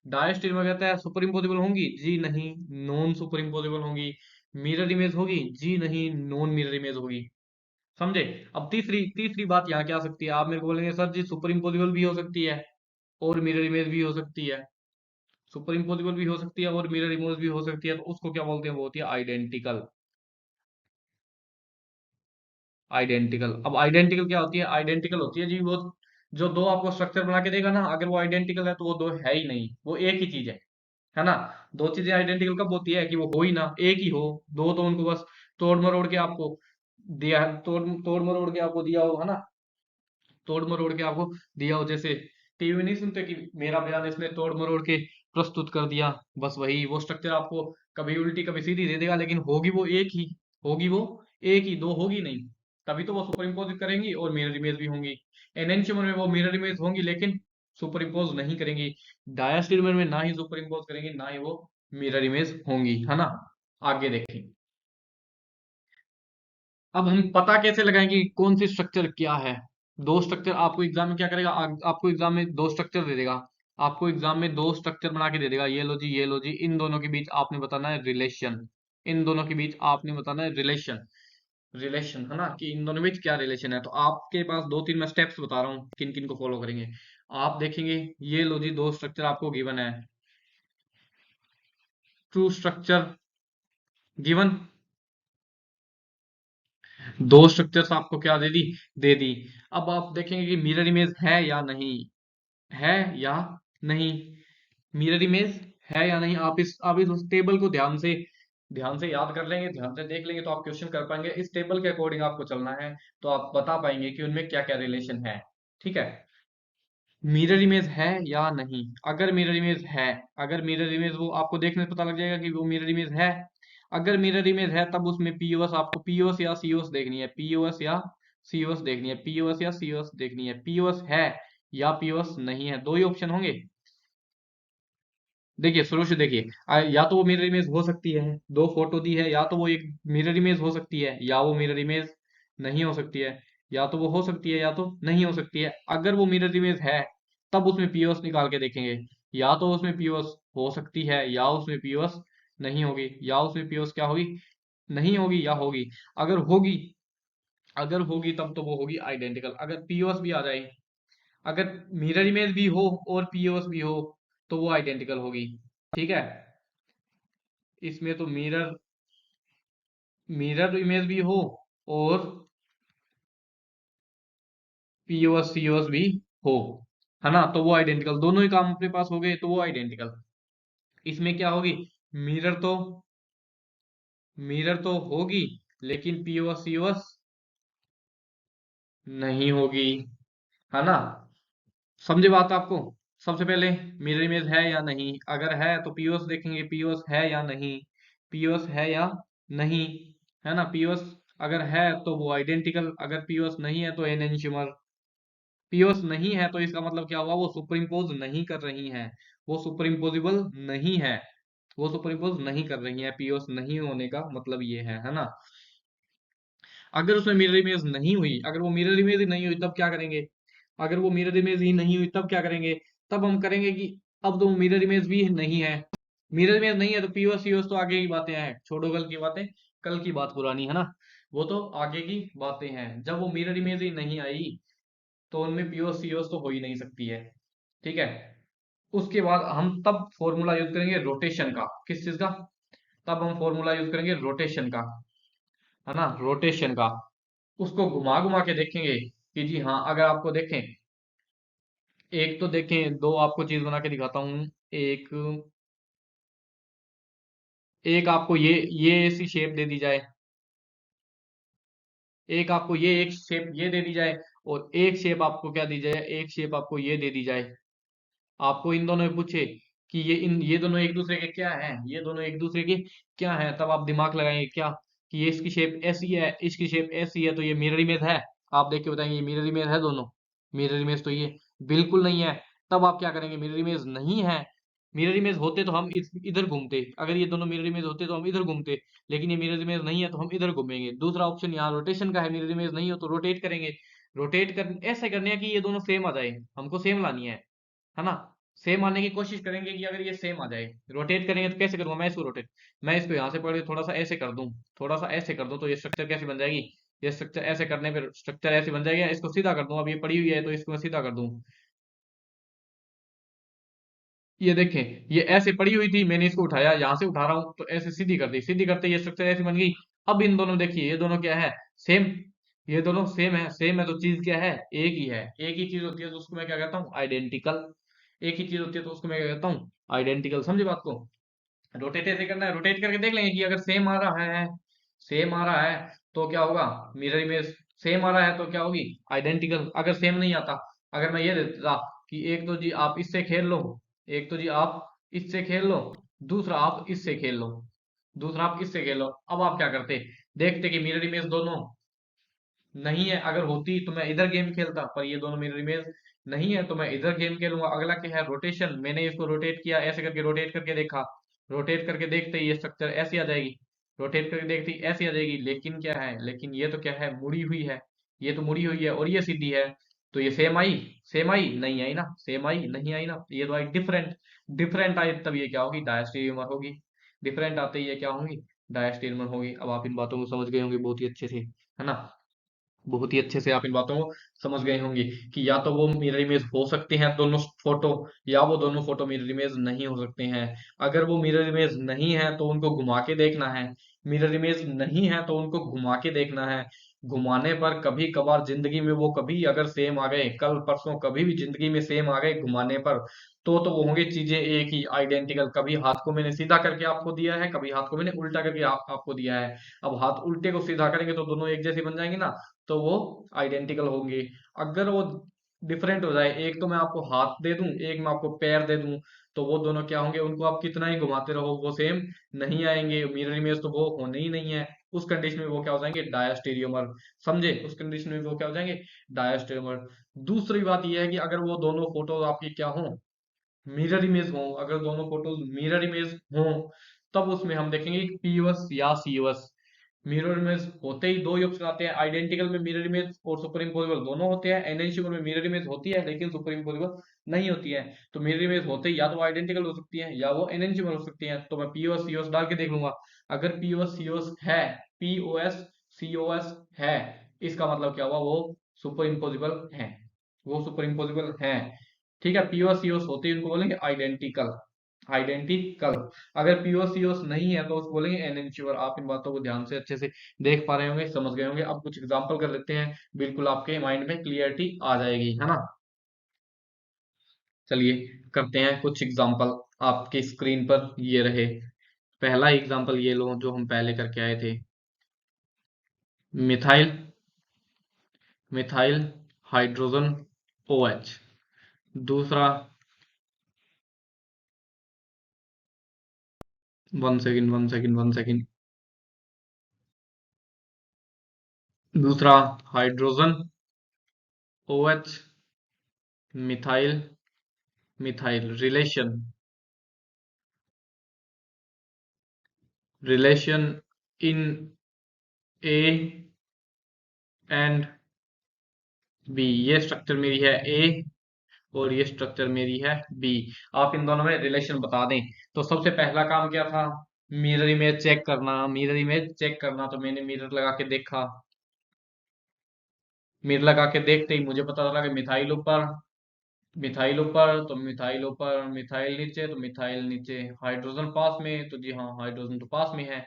डायस्टेरियोमर कहता है सुपर इम्पोजिबल होंगी, जी नहीं, नॉन सुपर इम्पोजिबल होंगी। मिरर इमेज होगी, जी नहीं, नॉन मिरर इमेज होगी। समझे? अब तीसरी तीसरी बात यहाँ क्या आ सकती है? आप मेरे को बोलेंगे सर जी सुपर इम्पोजिबल भी हो सकती है और मिरर इमेज भी हो सकती है। सुपर इम्पोजिबल भी हो सकती है और मिरर इमेज भी हो सकती है, तो उसको क्या बोलते हैं? वो होती है आइडेंटिकल। आइडेंटिकल, अब आइडेंटिकल क्या होती है? आइडेंटिकल होती है जी वो जो दो आपको स्ट्रक्चर बना के देगा ना, अगर वो आइडेंटिकल है तो वो दो है ही नहीं, वो एक ही चीज है ना। दो चीजें आइडेंटिकल कब होती है? कि वो हो ही ना, एक ही हो। दो तो उनको बस तोड़ मरोड़ के आपको दिया, तोड़ मरोड़ के आपको दिया हो, है ना, तोड़ मरोड़ के आपको दिया हो। जैसे टीवी में नहीं सुनते कि मेरा बयान इसने तोड़ मरोड़ के प्रस्तुत कर दिया, बस वही वो स्ट्रक्चर आपको कभी उल्टी कभी सीधी दे देगा, लेकिन होगी वो एक ही, होगी वो एक ही, दो होगी नहीं। तभी तो वो सुपर इम्पोज करेंगी और मिरर इमेज भी होंगी। एनेंशियमर में वो मिरर इमेज होंगी लेकिन सुपर इम्पोज नहीं करेंगी। डायस्टेरियोमर में ना ही सुपर इम्पोज करेंगी ना ही वो मिरर इमेज होंगी, है ना। आगे देखें, अब हम पता कैसे लगाएंगे कि कौन सी स्ट्रक्चर क्या है? दो स्ट्रक्चर आपको एग्जाम में क्या करेगा? आपको एग्जाम में दो स्ट्रक्चर दे देगा, आपको एग्जाम में दो स्ट्रक्चर बना के दे देगा, ये लो जी, ये लो जी, इन दोनों के बीच आपने बताना है रिलेशन, इन दोनों के बीच आपने बताना है रिलेशन, रिलेशन, है ना, कि इन दोनों के बीच क्या रिलेशन है। तो आपके पास दो तीन मैं स्टेप्स बता रहा हूँ किन किन को फॉलो करेंगे। आप देखेंगे, ये लो जी, दो स्ट्रक्चर आपको गिवन है, टू स्ट्रक्चर गिवन, दो स्ट्रक्चर्स आपको क्या दे दी? दे दी। अब आप देखेंगे कि मिरर इमेज है या नहीं, है या नहीं, मिरर इमेज है या नहीं। आप इस टेबल को ध्यान से याद कर लेंगे, ध्यान से देख लेंगे तो आप क्वेश्चन कर पाएंगे। इस टेबल के अकॉर्डिंग आपको चलना है, तो आप बता पाएंगे कि उनमें क्या क्या रिलेशन है। ठीक है, मिरर इमेज है या नहीं। अगर मिरर इमेज है, अगर मिरर इमेज, वो आपको देखने से पता लग जाएगा कि वो मिरर इमेज है। अगर मिरर इमेज है तब उसमें पीओएस, आपको पीओएस या सीओएस देखनी है, पीओएस या सीओएस देखनी है, पीओएस या सीओएस देखनी है। पीओएस है या पीओएस नहीं है, दो ही ऑप्शन होंगे। देखिए शुरू से देखिए, या तो वो मिरर इमेज हो सकती है, दो फोटो दी है, या तो वो एक मिरर इमेज हो सकती है या वो मिरर इमेज नहीं हो सकती है, या तो वो हो सकती है या तो नहीं हो सकती है। अगर वो मिरर इमेज है तब उसमें पीओएस निकाल के देखेंगे, या तो उसमें पीओएस हो सकती है या उसमें पीओएस नहीं होगी, या उसमें पीओएस क्या होगी? नहीं होगी या होगी। अगर होगी, अगर होगी तब तो वो होगी आइडेंटिकल। अगर पीओएस भी आ जाए, अगर मिरर इमेज भी हो और पीओएस भी हो तो वो आइडेंटिकल होगी। ठीक है, इसमें तो मिरर मिरर इमेज भी हो और पीओएस सीओएस भी हो, है ना, तो वो आइडेंटिकल, दोनों ही काम अपने पास हो गए तो वो आइडेंटिकल। इसमें क्या होगी? मिरर तो मिरर तो होगी लेकिन पीओएस सीओएस नहीं होगी, है ना। समझे बात आपको? सबसे पहले मिरर इमेज है या नहीं, अगर है तो पीओएस देखेंगे, पीओएस है या नहीं, पीओएस है या नहीं, है ना। पीओएस अगर है तो वो आइडेंटिकल, अगर पीओएस नहीं है तो एनेंशियमर। पीओएस नहीं है तो इसका मतलब क्या हुआ, वो सुपर इम्पोज नहीं कर रही हैं, वो सुपर इम्पोजिबल नहीं है, वो सुपर इम्पोज नहीं कर रही है। पीओएस नहीं होने का मतलब ये है ना। अगर उसमें मिरर इमेज नहीं हुई, अगर वो मिरर इमेज ही नहीं हुई तब क्या करेंगे, अगर वो मिरर इमेज ही नहीं हुई तब क्या करेंगे, तब हम करेंगे कि अब तो मिरर इमेज भी नहीं है, मिरर इमेज नहीं है तो पीओएस सीओएस तो आगे की बातें हैं, छोड़ो कल की बातें, कल की बात पुरानी है ना, वो तो आगे की बातें हैं। जब वो मिरर इमेज ही नहीं आई तो उनमें पीओएस सीओएस तो हो ही नहीं सकती है। ठीक है। उसके बाद हम तब फॉर्मूला यूज करेंगे रोटेशन का, किस चीज का, तब हम फॉर्मूला यूज करेंगे रोटेशन का, है ना, रोटेशन का। उसको घुमा घुमा के देखेंगे कि जी हाँ, अगर आपको देखें, एक तो देखें, दो आपको चीज बना के दिखाता हूँ। एक एक आपको ये ऐसी शेप दे दी जाए, एक आपको ये एक शेप ये दे दी जाए, और एक शेप आपको क्या दी जाए, एक शेप आपको ये दे दी जाए। आपको इन दोनों में पूछे कि ये दोनों एक दूसरे के क्या हैं, ये दोनों एक दूसरे के क्या हैं, तब आप दिमाग लगाएंगे क्या, कि ये इसकी शेप ऐसी है, इसकी शेप ऐसी है, तो ये मिरर इमेज है। आप देख के बताएंगे ये मिरर इमेज है दोनों, मिरर इमेज तो ये बिल्कुल नहीं है। तब आप क्या करेंगे, मिरर इमेज नहीं है, मिरर इमेज होते तो हम इधर घूमते, अगर ये दोनों मिरर इमेज होते तो हम इधर घूमते, लेकिन ये मिरर इमेज नहीं है तो हम इधर घूमेंगे। दूसरा ऑप्शन यहाँ रोटेशन का है, मिरर इमेज नहीं हो तो रोटेट करेंगे। रोटेट कर ऐसे करने हैं कि ये दोनों सेम आ जाए, हमको सेम लानी है ना। सेम आने की कोशिश करेंगे कि अगर ये सेम आ जाए, रोटेट करेंगे तो कैसे करूंगा मैं इसको रोटेट, मैं इसको यहाँ से पकड़ के थोड़ा सा ऐसे कर दूं, थोड़ा सा ऐसे कर दूं, तो ये स्ट्रक्चर कैसे बन जाएगी, ये स्ट्रक्चर ऐसे करने पर स्ट्रक्चर ऐसे बन जाएगी। इसको सीधा कर दूं, अब ये पड़ी हुई है तो इसको मैं सीधा कर दूं। ये देखें, ये ऐसे पड़ी हुई थी, मैंने इसको उठाया, यहाँ से उठा रहा हूँ तो ऐसे सीधी कर दी, सीधी करते ये स्ट्रक्चर ऐसी बन गई। अब इन दोनों देखिए, ये दोनों क्या है, सेम, ये दोनों सेम है, सेम है तो चीज क्या है, एक ही है। एक ही चीज होती है तो उसको मैं क्या कहता हूँ, आइडेंटिकल। एक ही चीज होती है तो उसको मैं क्या कहता हूँ, आइडेंटिकल। समझे बात को। रोटेट ऐसे करना है, रोटेट करके देख लेंगे कि अगर सेम आ रहा है, सेम आ रहा है तो क्या होगा, मिरर इमेज। सेम आ रहा है तो क्या होगी, आइडेंटिकल। अगर सेम नहीं आता, अगर मैं ये देता कि एक तो जी आप इससे खेल लो, एक तो जी आप इससे खेल लो, दूसरा आप इससे खेल लो, दूसरा आप इससे खेल लो, अब आप क्या करते, देखते कि मिरर इमेज दोनों नहीं है, अगर होती तो मैं इधर गेम खेलता, पर ये दोनों मिरर इमेज नहीं है तो मैं इधर गेम खेलूंगा। अगला क्या है, रोटेशन। मैंने इसको रोटेट किया, ऐसे करके रोटेट करके देखा, रोटेट करके देखते ही ये स्ट्रक्चर ऐसी आ जाएगी, रोटेट करके देखते ही ऐसी आ जाएगी। लेकिन क्या है, लेकिन ये तो क्या है, मुड़ी हुई है, ये तो मुड़ी हुई है और ये सीधी है, तो ये सेम आई, सेम आई नहीं आई ना, सेम आई नहीं आई ना, ये तो आई डिफरेंट। डिफरेंट आई तब ये क्या होगी, डायस्टेरियोमर होगी। डिफरेंट आते ही ये क्या होंगी, डायस्टेरियोमर होगी। अब आप इन बातों को समझ गए होंगे बहुत ही अच्छे से, है ना। बहुत ही अच्छे से आप इन बातों को समझ गए होंगे कि या तो वो मिरर इमेज हो सकते हैं दोनों फोटो, या वो दोनों फोटो मिरर इमेज नहीं हो सकते हैं। अगर वो मिरर इमेज नहीं है तो उनको घुमा के देखना है, मिरर इमेज नहीं है तो उनको घुमा के देखना है। घुमाने पर कभी कभार जिंदगी में वो कभी अगर सेम आ गए, कल परसों कभी भी जिंदगी में सेम आ गए घुमाने पर, तो वो होंगे चीजें एक ही, आइडेंटिकल। कभी हाथ को मैंने सीधा करके आपको दिया है, कभी हाथ को मैंने उल्टा करके आपको दिया है। अब हाथ उल्टे को सीधा करेंगे तो दोनों एक जैसे बन जाएंगे ना, तो वो आइडेंटिकल होंगे। अगर वो डिफरेंट हो जाए, एक तो मैं आपको हाथ दे दूं, एक मैं आपको पैर दे दूं, तो वो दोनों क्या होंगे, उनको आप कितना ही घुमाते रहो वो सेम नहीं आएंगे, मिरर इमेज तो वो होने ही नहीं है। उस कंडीशन में वो क्या हो जाएंगे, डायस्टेरियोमर। समझे, उस कंडीशन में वो क्या हो जाएंगे, डायस्टेरियोमर। दूसरी बात यह है कि अगर वो दोनों फोटो आपकी क्या हो, मिरर इमेज हो, अगर दोनों फोटोज मिरर इमेज हो, तब उसमें हम देखेंगे पीओएस या सीओएस। मिरर इमेज होते ही दो ही ऑप्शन आते हैं, आइडेंटिकल में मिरर इमेज और सुपर इम्पोजिबल दोनों होते हैं। एनएनसीओ में मिरर इमेज होती है लेकिन सुपर इम्पोजिबल नहीं होती है। तो मिरर इमेज होते ही या तो आइडेंटिकल हो सकती है या वो एनएनसीओ हो सकती है। तो मैं पीओएस सीओएस डाल के देख लूंगा। अगर पीओएस सीओएस है, पीओएस सीओएस है, इसका मतलब क्या हुआ, वो सुपर इम्पोजिबल है, वो सुपर इम्पोजिबल है। ठीक है, पीओएस सीओएस होते ही उनको बोलेंगे आइडेंटिकल, आइडेंटिकल। अगर पीओएस सीओएस नहीं है तो उसको बोलेंगे एनएनश्योर। आप इन बातों को ध्यान से अच्छे से देख पा रहे होंगे, समझ गए होंगे। अब कुछ एग्जांपल कर लेते हैं, बिल्कुल आपके माइंड में क्लियरिटी आ जाएगी, है ना। चलिए करते हैं कुछ एग्जांपल। आपकी स्क्रीन पर ये रहे, पहला एग्जांपल ये लो जो हम पहले करके आए थे, मिथाइल, मिथाइल हाइड्रोजन OH। दूसरा, 1 सेकंड 1 सेकंड 1 सेकंड, दूसरा hydrogen, OH, methyl, methyl relation in A and B. ये स्ट्रक्चर मेरी है ए और ये स्ट्रक्चर मेरी है बी। आप इन दोनों में रिलेशन बता दें। तो सबसे पहला काम क्या था? मिरर इमेज चेक करना। मिरर इमेज चेक करना, तो मैंने मिरर लगा के देखा। मिरर लगा के देखते ही मुझे पता चला कि मिथाइल ऊपर, मिथाइल ऊपर, तो मिथाइल ऊपर, मिथाइल नीचे, तो मिथाइल नीचे। हाइड्रोजन पास में, तो जी हाँ, हाइड्रोजन तो पास में है।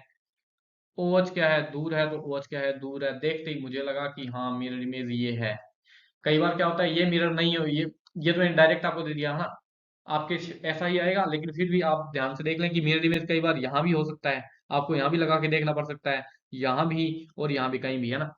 OH क्या है? दूर है, तो OH क्या है? दूर है। देखते ही मुझे लगा कि हाँ, मिरर इमेज ये है। कई बार क्या होता है, ये मिरर नहीं हो, ये तो डायरेक्ट आपको दे दिया है ना, आपके ऐसा ही आएगा। लेकिन फिर भी आप ध्यान से देख लें कि मिरर इमेज कई बार यहाँ भी हो सकता है। आपको यहाँ भी लगा के देखना पड़ सकता है, यहाँ भी और यहाँ भी, कहीं भी, है ना।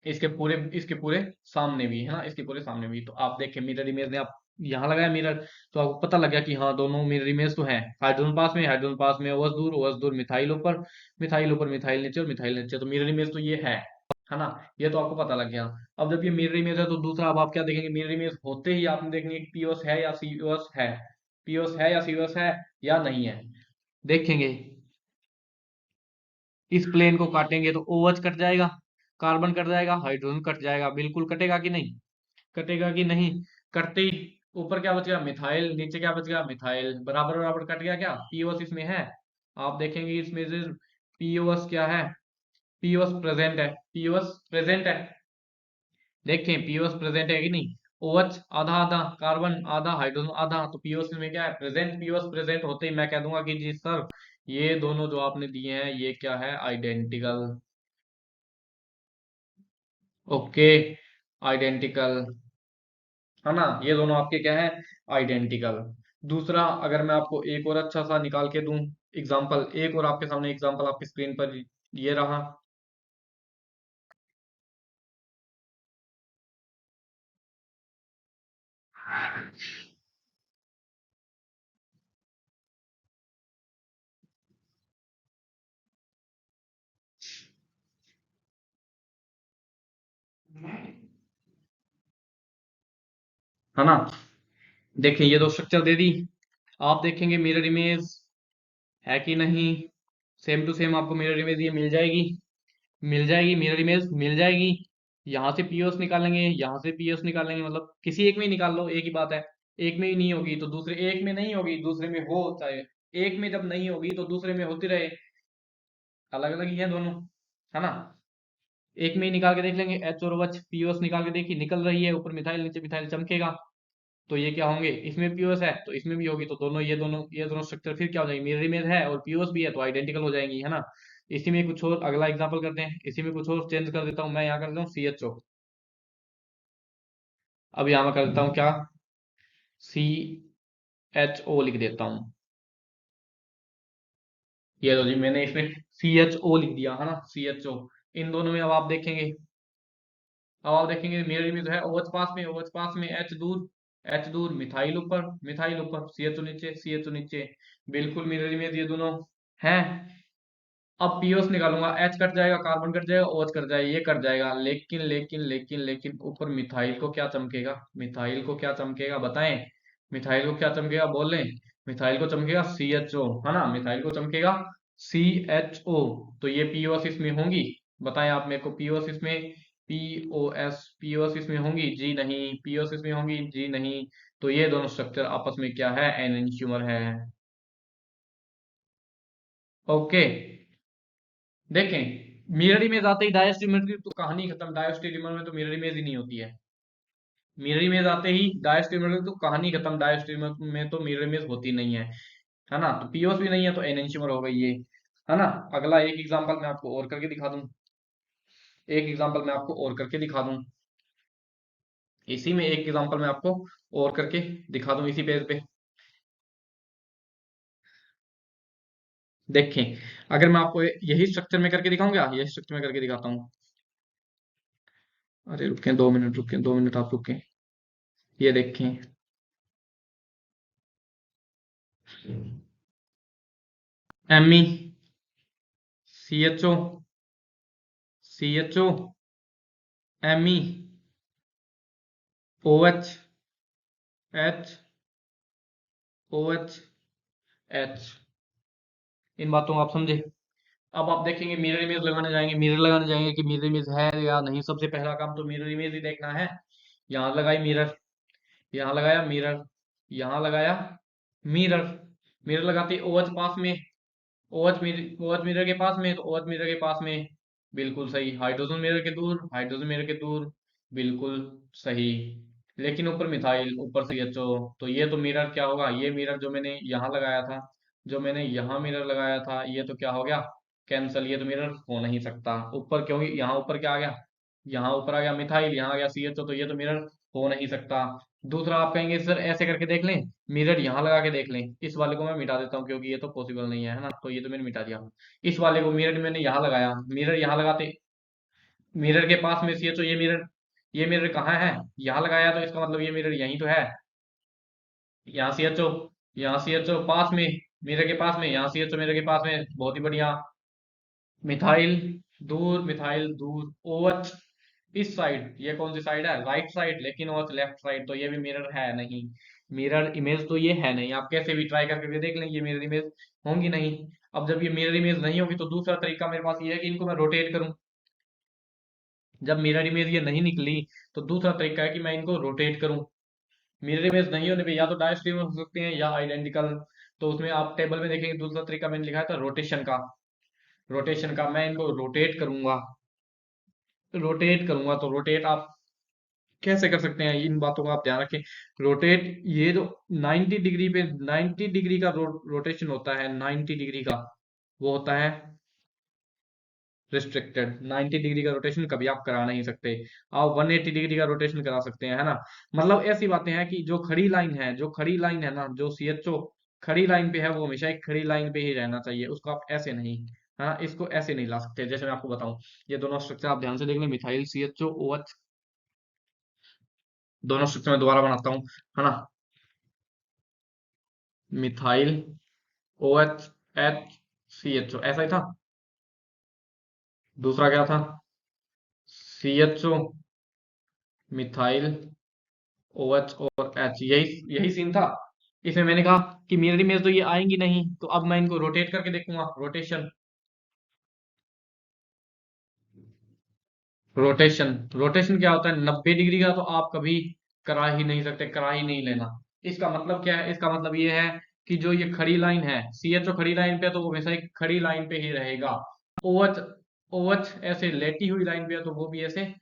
इसके पूरे सामने भी है ना, इसके पूरे सामने भी। तो आप देखें मिरर इमेज ने आप यहाँ लगाया मिरर, तो आपको पता लग गया कि हाँ, दोनों मिरर इमेज तो है। हाइड्रोजन पास में, हाइड्रोजन पास में, ओएच दूर, ओएच दूर, मिथाइल ऊपर, मिथाइल ऊपर, मिथाइल नीचे और मिथाइल नीचे। तो मिरर इमेज तो ये है ना। ये तो आपको पता लग गया। अब जब ये मिरर इमेज है, तो दूसरा अब आप क्या देखेंगे? मिरर इमेज होते ही आपने देखनी है कि पीओएस है या सीओएस है, पीओएस है या सीओएस है या नहीं है। देखेंगे, इस प्लेन को काटेंगे तो OH कट जाएगा, कार्बन कट जाएगा, हाइड्रोजन कट जाएगा। बिल्कुल कटेगा कि नहीं? कटेगा कि नहीं? कटते ही ऊपर क्या बच गया? मिथाइल। नीचे क्या बच गया? मिथाइल। बराबर बराबर कट गया क्या? पीओएस इसमें है। आप देखेंगे इसमें से पीओएस क्या है? पीओएस प्रेजेंट है, पीओएस प्रेजेंट है। देखें पीओएस प्रेजेंट है कि नहीं? OH आधा आधा, कार्बन आधा, हाइड्रोजन आधा, तो पीओएस में क्या है? प्रेजेंट। पीओएस प्रेजेंट होते ही मैं कह दूंगा कि जी सर, ये दोनों जो आपने दिए हैं ये क्या है? आइडेंटिकल। ओके, आइडेंटिकल, है ना। ये दोनों आपके क्या है? आइडेंटिकल। दूसरा, अगर मैं आपको एक और अच्छा सा निकाल के दूं एग्जांपल, एक और आपके सामने एग्जांपल आपकी स्क्रीन पर ये रहा, है ना। देखिए ये दो स्ट्रक्चर दे दी। आप देखेंगे मिरर इमेज है कि नहीं। सेम टू सेम आपको मिरर इमेज ये मिल जाएगी, मिल जाएगी, मिरर इमेज मिल जाएगी। यहाँ से पीओएस निकालेंगे, यहाँ से पीओएस निकालेंगे, मतलब किसी एक में ही निकाल लो, एक ही बात है। एक में ही नहीं होगी तो दूसरे, एक में नहीं होगी दूसरे में हो, चाहे एक में जब नहीं होगी तो दूसरे में होती रहे। अलग अलग ही है दोनों, है ना। एक में ही निकाल के देख लेंगे। एच और OH, पीओएस निकाल के देखिए, निकल रही है, ऊपर मिथाइल नीचे मिथाइल चमकेगा। तो ये क्या होंगे? इसमें पीओएस है तो इसमें भी होगी, तो दोनों ये दोनों स्ट्रक्चर फिर क्या हो जाएंगे? मिरर इमेज है और पीओएस भी है तो आइडेंटिकल हो जाएंगी, है ना। इसी में कुछ और अगला एग्जांपल करते हैं, इसी में कुछ और चेंज कर देता हूँ। मैं यहाँ कर देता हूँ CHO। अब यहाँ मैं कर देता हूँ क्या? CHO लिख देता हूँ। ये लो जी, मैंने इसमें CHO लिख दिया, है ना, CHO। इन दोनों में अब आप देखेंगे मिरर इमेज है। OH पास में, OH पास में, H दूर, H दूर, मिथाइल ऊपर, मिथाइल ऊपर, CHO नीचे, CHO नीचे। बिल्कुल मिरर इमेज ये दोनों हैं। अब पीओस निकालूंगा, H कट जाएगा, कार्बन कट जाएगा, OH कट जाएगा, ये कट जाएगा। लेकिन लेकिन लेकिन लेकिन ऊपर मिथाइल को क्या चमकेगा? मिथाइल को क्या चमकेगा बताएं? मिथाइल को क्या चमकेगा बोलें? मिथाइल को चमकेगा CHO, है ना। मिथाइल को चमकेगा CHO। तो ये पीओएस इसमें होंगी? बताएं आप मेरे को, पीओएस इसमें, पीओएस इसमें होंगी? जी नहीं। पीओएस इसमें होंगी? जी नहीं। तो ये दोनों स्ट्रक्चर आपस में क्या है? एनंशियोमर है। ओके, देखें मिरर इमेज आते ही डायस्टेरियोमर की तो कहानी खत्म। डायस्टेरियोमर में तो मिरर इमेज ही नहीं होती है। मिरर इमेज आते ही डायस्टेरियोमर की तो कहानी खत्म। डायस्टेरियोमर में तो मिरर इमेज होती नहीं है ना। तो पीओस भी नहीं है तो एनेंशियोमर हो गई ये, है ना। अगला एक एग्जांपल मैं आपको और करके दिखा दूं, एक एग्जांपल मैं आपको और करके दिखा दूं, इसी में एक एग्जांपल मैं आपको और करके दिखा दूं इसी पेज पे। देखें, अगर मैं आपको यही स्ट्रक्चर में करके दिखाऊंगा, यही स्ट्रक्चर में करके दिखाता हूँ। अरे रुकें 2 मिनट, रुकें 2 मिनट, आप रुकें। ये देखें, ME, CHO, CHO, M E O H H O H H, इन बातों को आप समझे। अब आप देखेंगे मिरर इमेज लगाने जाएंगे, मिरर लगाने जाएंगे कि मिरर इमेज है या नहीं। सबसे पहला काम तो मिरर इमेज ही देखना है। यहाँ लगाई मिरर, यहाँ लगाया मिरर, यहाँ लगाया मिरर। मिरर लगाते ओएच पास में, OH मिरर के पास में, तो OH मिरर के पास में, बिल्कुल सही। हाइड्रोजन मिरर के दूर, हाइड्रोजन मिरर के दूर, बिल्कुल सही। लेकिन ऊपर मिथाइल, ऊपर से HO, तो ये तो मिरर क्या होगा, ये मिरर जो मैंने यहाँ लगाया था, जो मैंने यहाँ मिरर लगाया था, ये तो क्या हो गया, कैंसल। ये तो मिरर हो नहीं सकता ऊपर, क्योंकि यहाँ ऊपर क्या आ गया, यहाँ ऊपर आ गया मिथाइल, यहाँ आ गया CHO, तो ये तो मिरर हो नहीं सकता। दूसरा आप कहेंगे सर ऐसे करके देख लें, मिरर यहाँ लगा के देख लें। इस वाले को मैं मिटा देता हूँ क्योंकि ये तो पॉसिबल नहीं है ना, तो ये तो मैंने मिटा दिया। इस वाले को मिरर मैंने यहाँ लगाया, मिरर यहाँ लगाते, मिरर के पास में CHO, ये मिरर कहाँ है, यहाँ लगाया, तो इसका मतलब ये मिरर यहीं तो है। यहाँ CHO, यहाँ CHO पास में, मिरर के पास में, यहाँ CHO मिरर के पास में, बहुत ही बढ़िया। मिथाइल दूर, मिथाइल दूर। OH इस साइड, ये कौन सी साइड है, राइट साइड, लेकिन OH लेफ्ट साइड, तो ये भी मिरर है नहीं। मिरर इमेज तो ये है नहीं, आप कैसे भी ट्राई करके देख लें, ये मिरर इमेज होंगी नहीं। अब जब ये मिरर इमेज नहीं होगी तो दूसरा तरीका मेरे पास ये है कि इनको मैं रोटेट करूं। जब मिरर इमेज ये नहीं निकली, तो दूसरा तरीका है कि मैं इनको रोटेट करूं। मिरर इमेज नहीं होने पे या तो डायस्ट्रीम हो सकते हैं या आइडेंटिकल। तो उसमें आप टेबल में देखेंगे दूसरा तरीका मैंने लिखा था रोटेशन का। रोटेशन का मैं इनको रोटेट करूंगा, रोटेट करूंगा। तो रोटेट आप कैसे कर सकते हैं, इन बातों का आप ध्यान रखें। रोटेट, ये जो 90 डिग्री पे, 90 डिग्री का रोटेशन होता है, 90 डिग्री का, वो होता है रिस्ट्रिक्टेड। 90 डिग्री का रोटेशन कभी आप करा नहीं सकते। आप 180 डिग्री का रोटेशन करा सकते हैं, है ना। मतलब ऐसी बातें हैं कि जो खड़ी लाइन है, जो खड़ी लाइन है ना, जो CHO खड़ी लाइन पे है, वो हमेशा एक खड़ी लाइन पे ही रहना चाहिए, उसको आप ऐसे नहीं, है ना, इसको ऐसे नहीं ला सकते। जैसे मैं आपको बताऊं, ये दोनों स्ट्रक्चर आप ध्यान से देख लें, मिथाइल CHO OH, दोनों स्ट्रक्चर में दोबारा बनाता हूँ, है ना। मिथाइल OH HCHO, ऐसा ही था। दूसरा क्या था, CHO मिथाइल OH और H, यही यही सीन था। इसमें मैंने कहा कि मिरर इमेज तो ये आएंगी नहीं, तो अब मैं इनको रोटेट करके देखूंगा। रोटेशन, रोटेशन, रोटेशन क्या होता है, 90 डिग्री का तो आप कभी करा ही नहीं सकते, करा ही नहीं लेना। इसका मतलब क्या है, इसका मतलब ये है कि जो ये खड़ी लाइन है, CHO खड़ी लाइन पे है, तो वो हमेशा एक खड़ी लाइन पे ही रहेगा। OH, OH ऐसे लेटी हुई लाइन पे है, तो वो भी ऐसे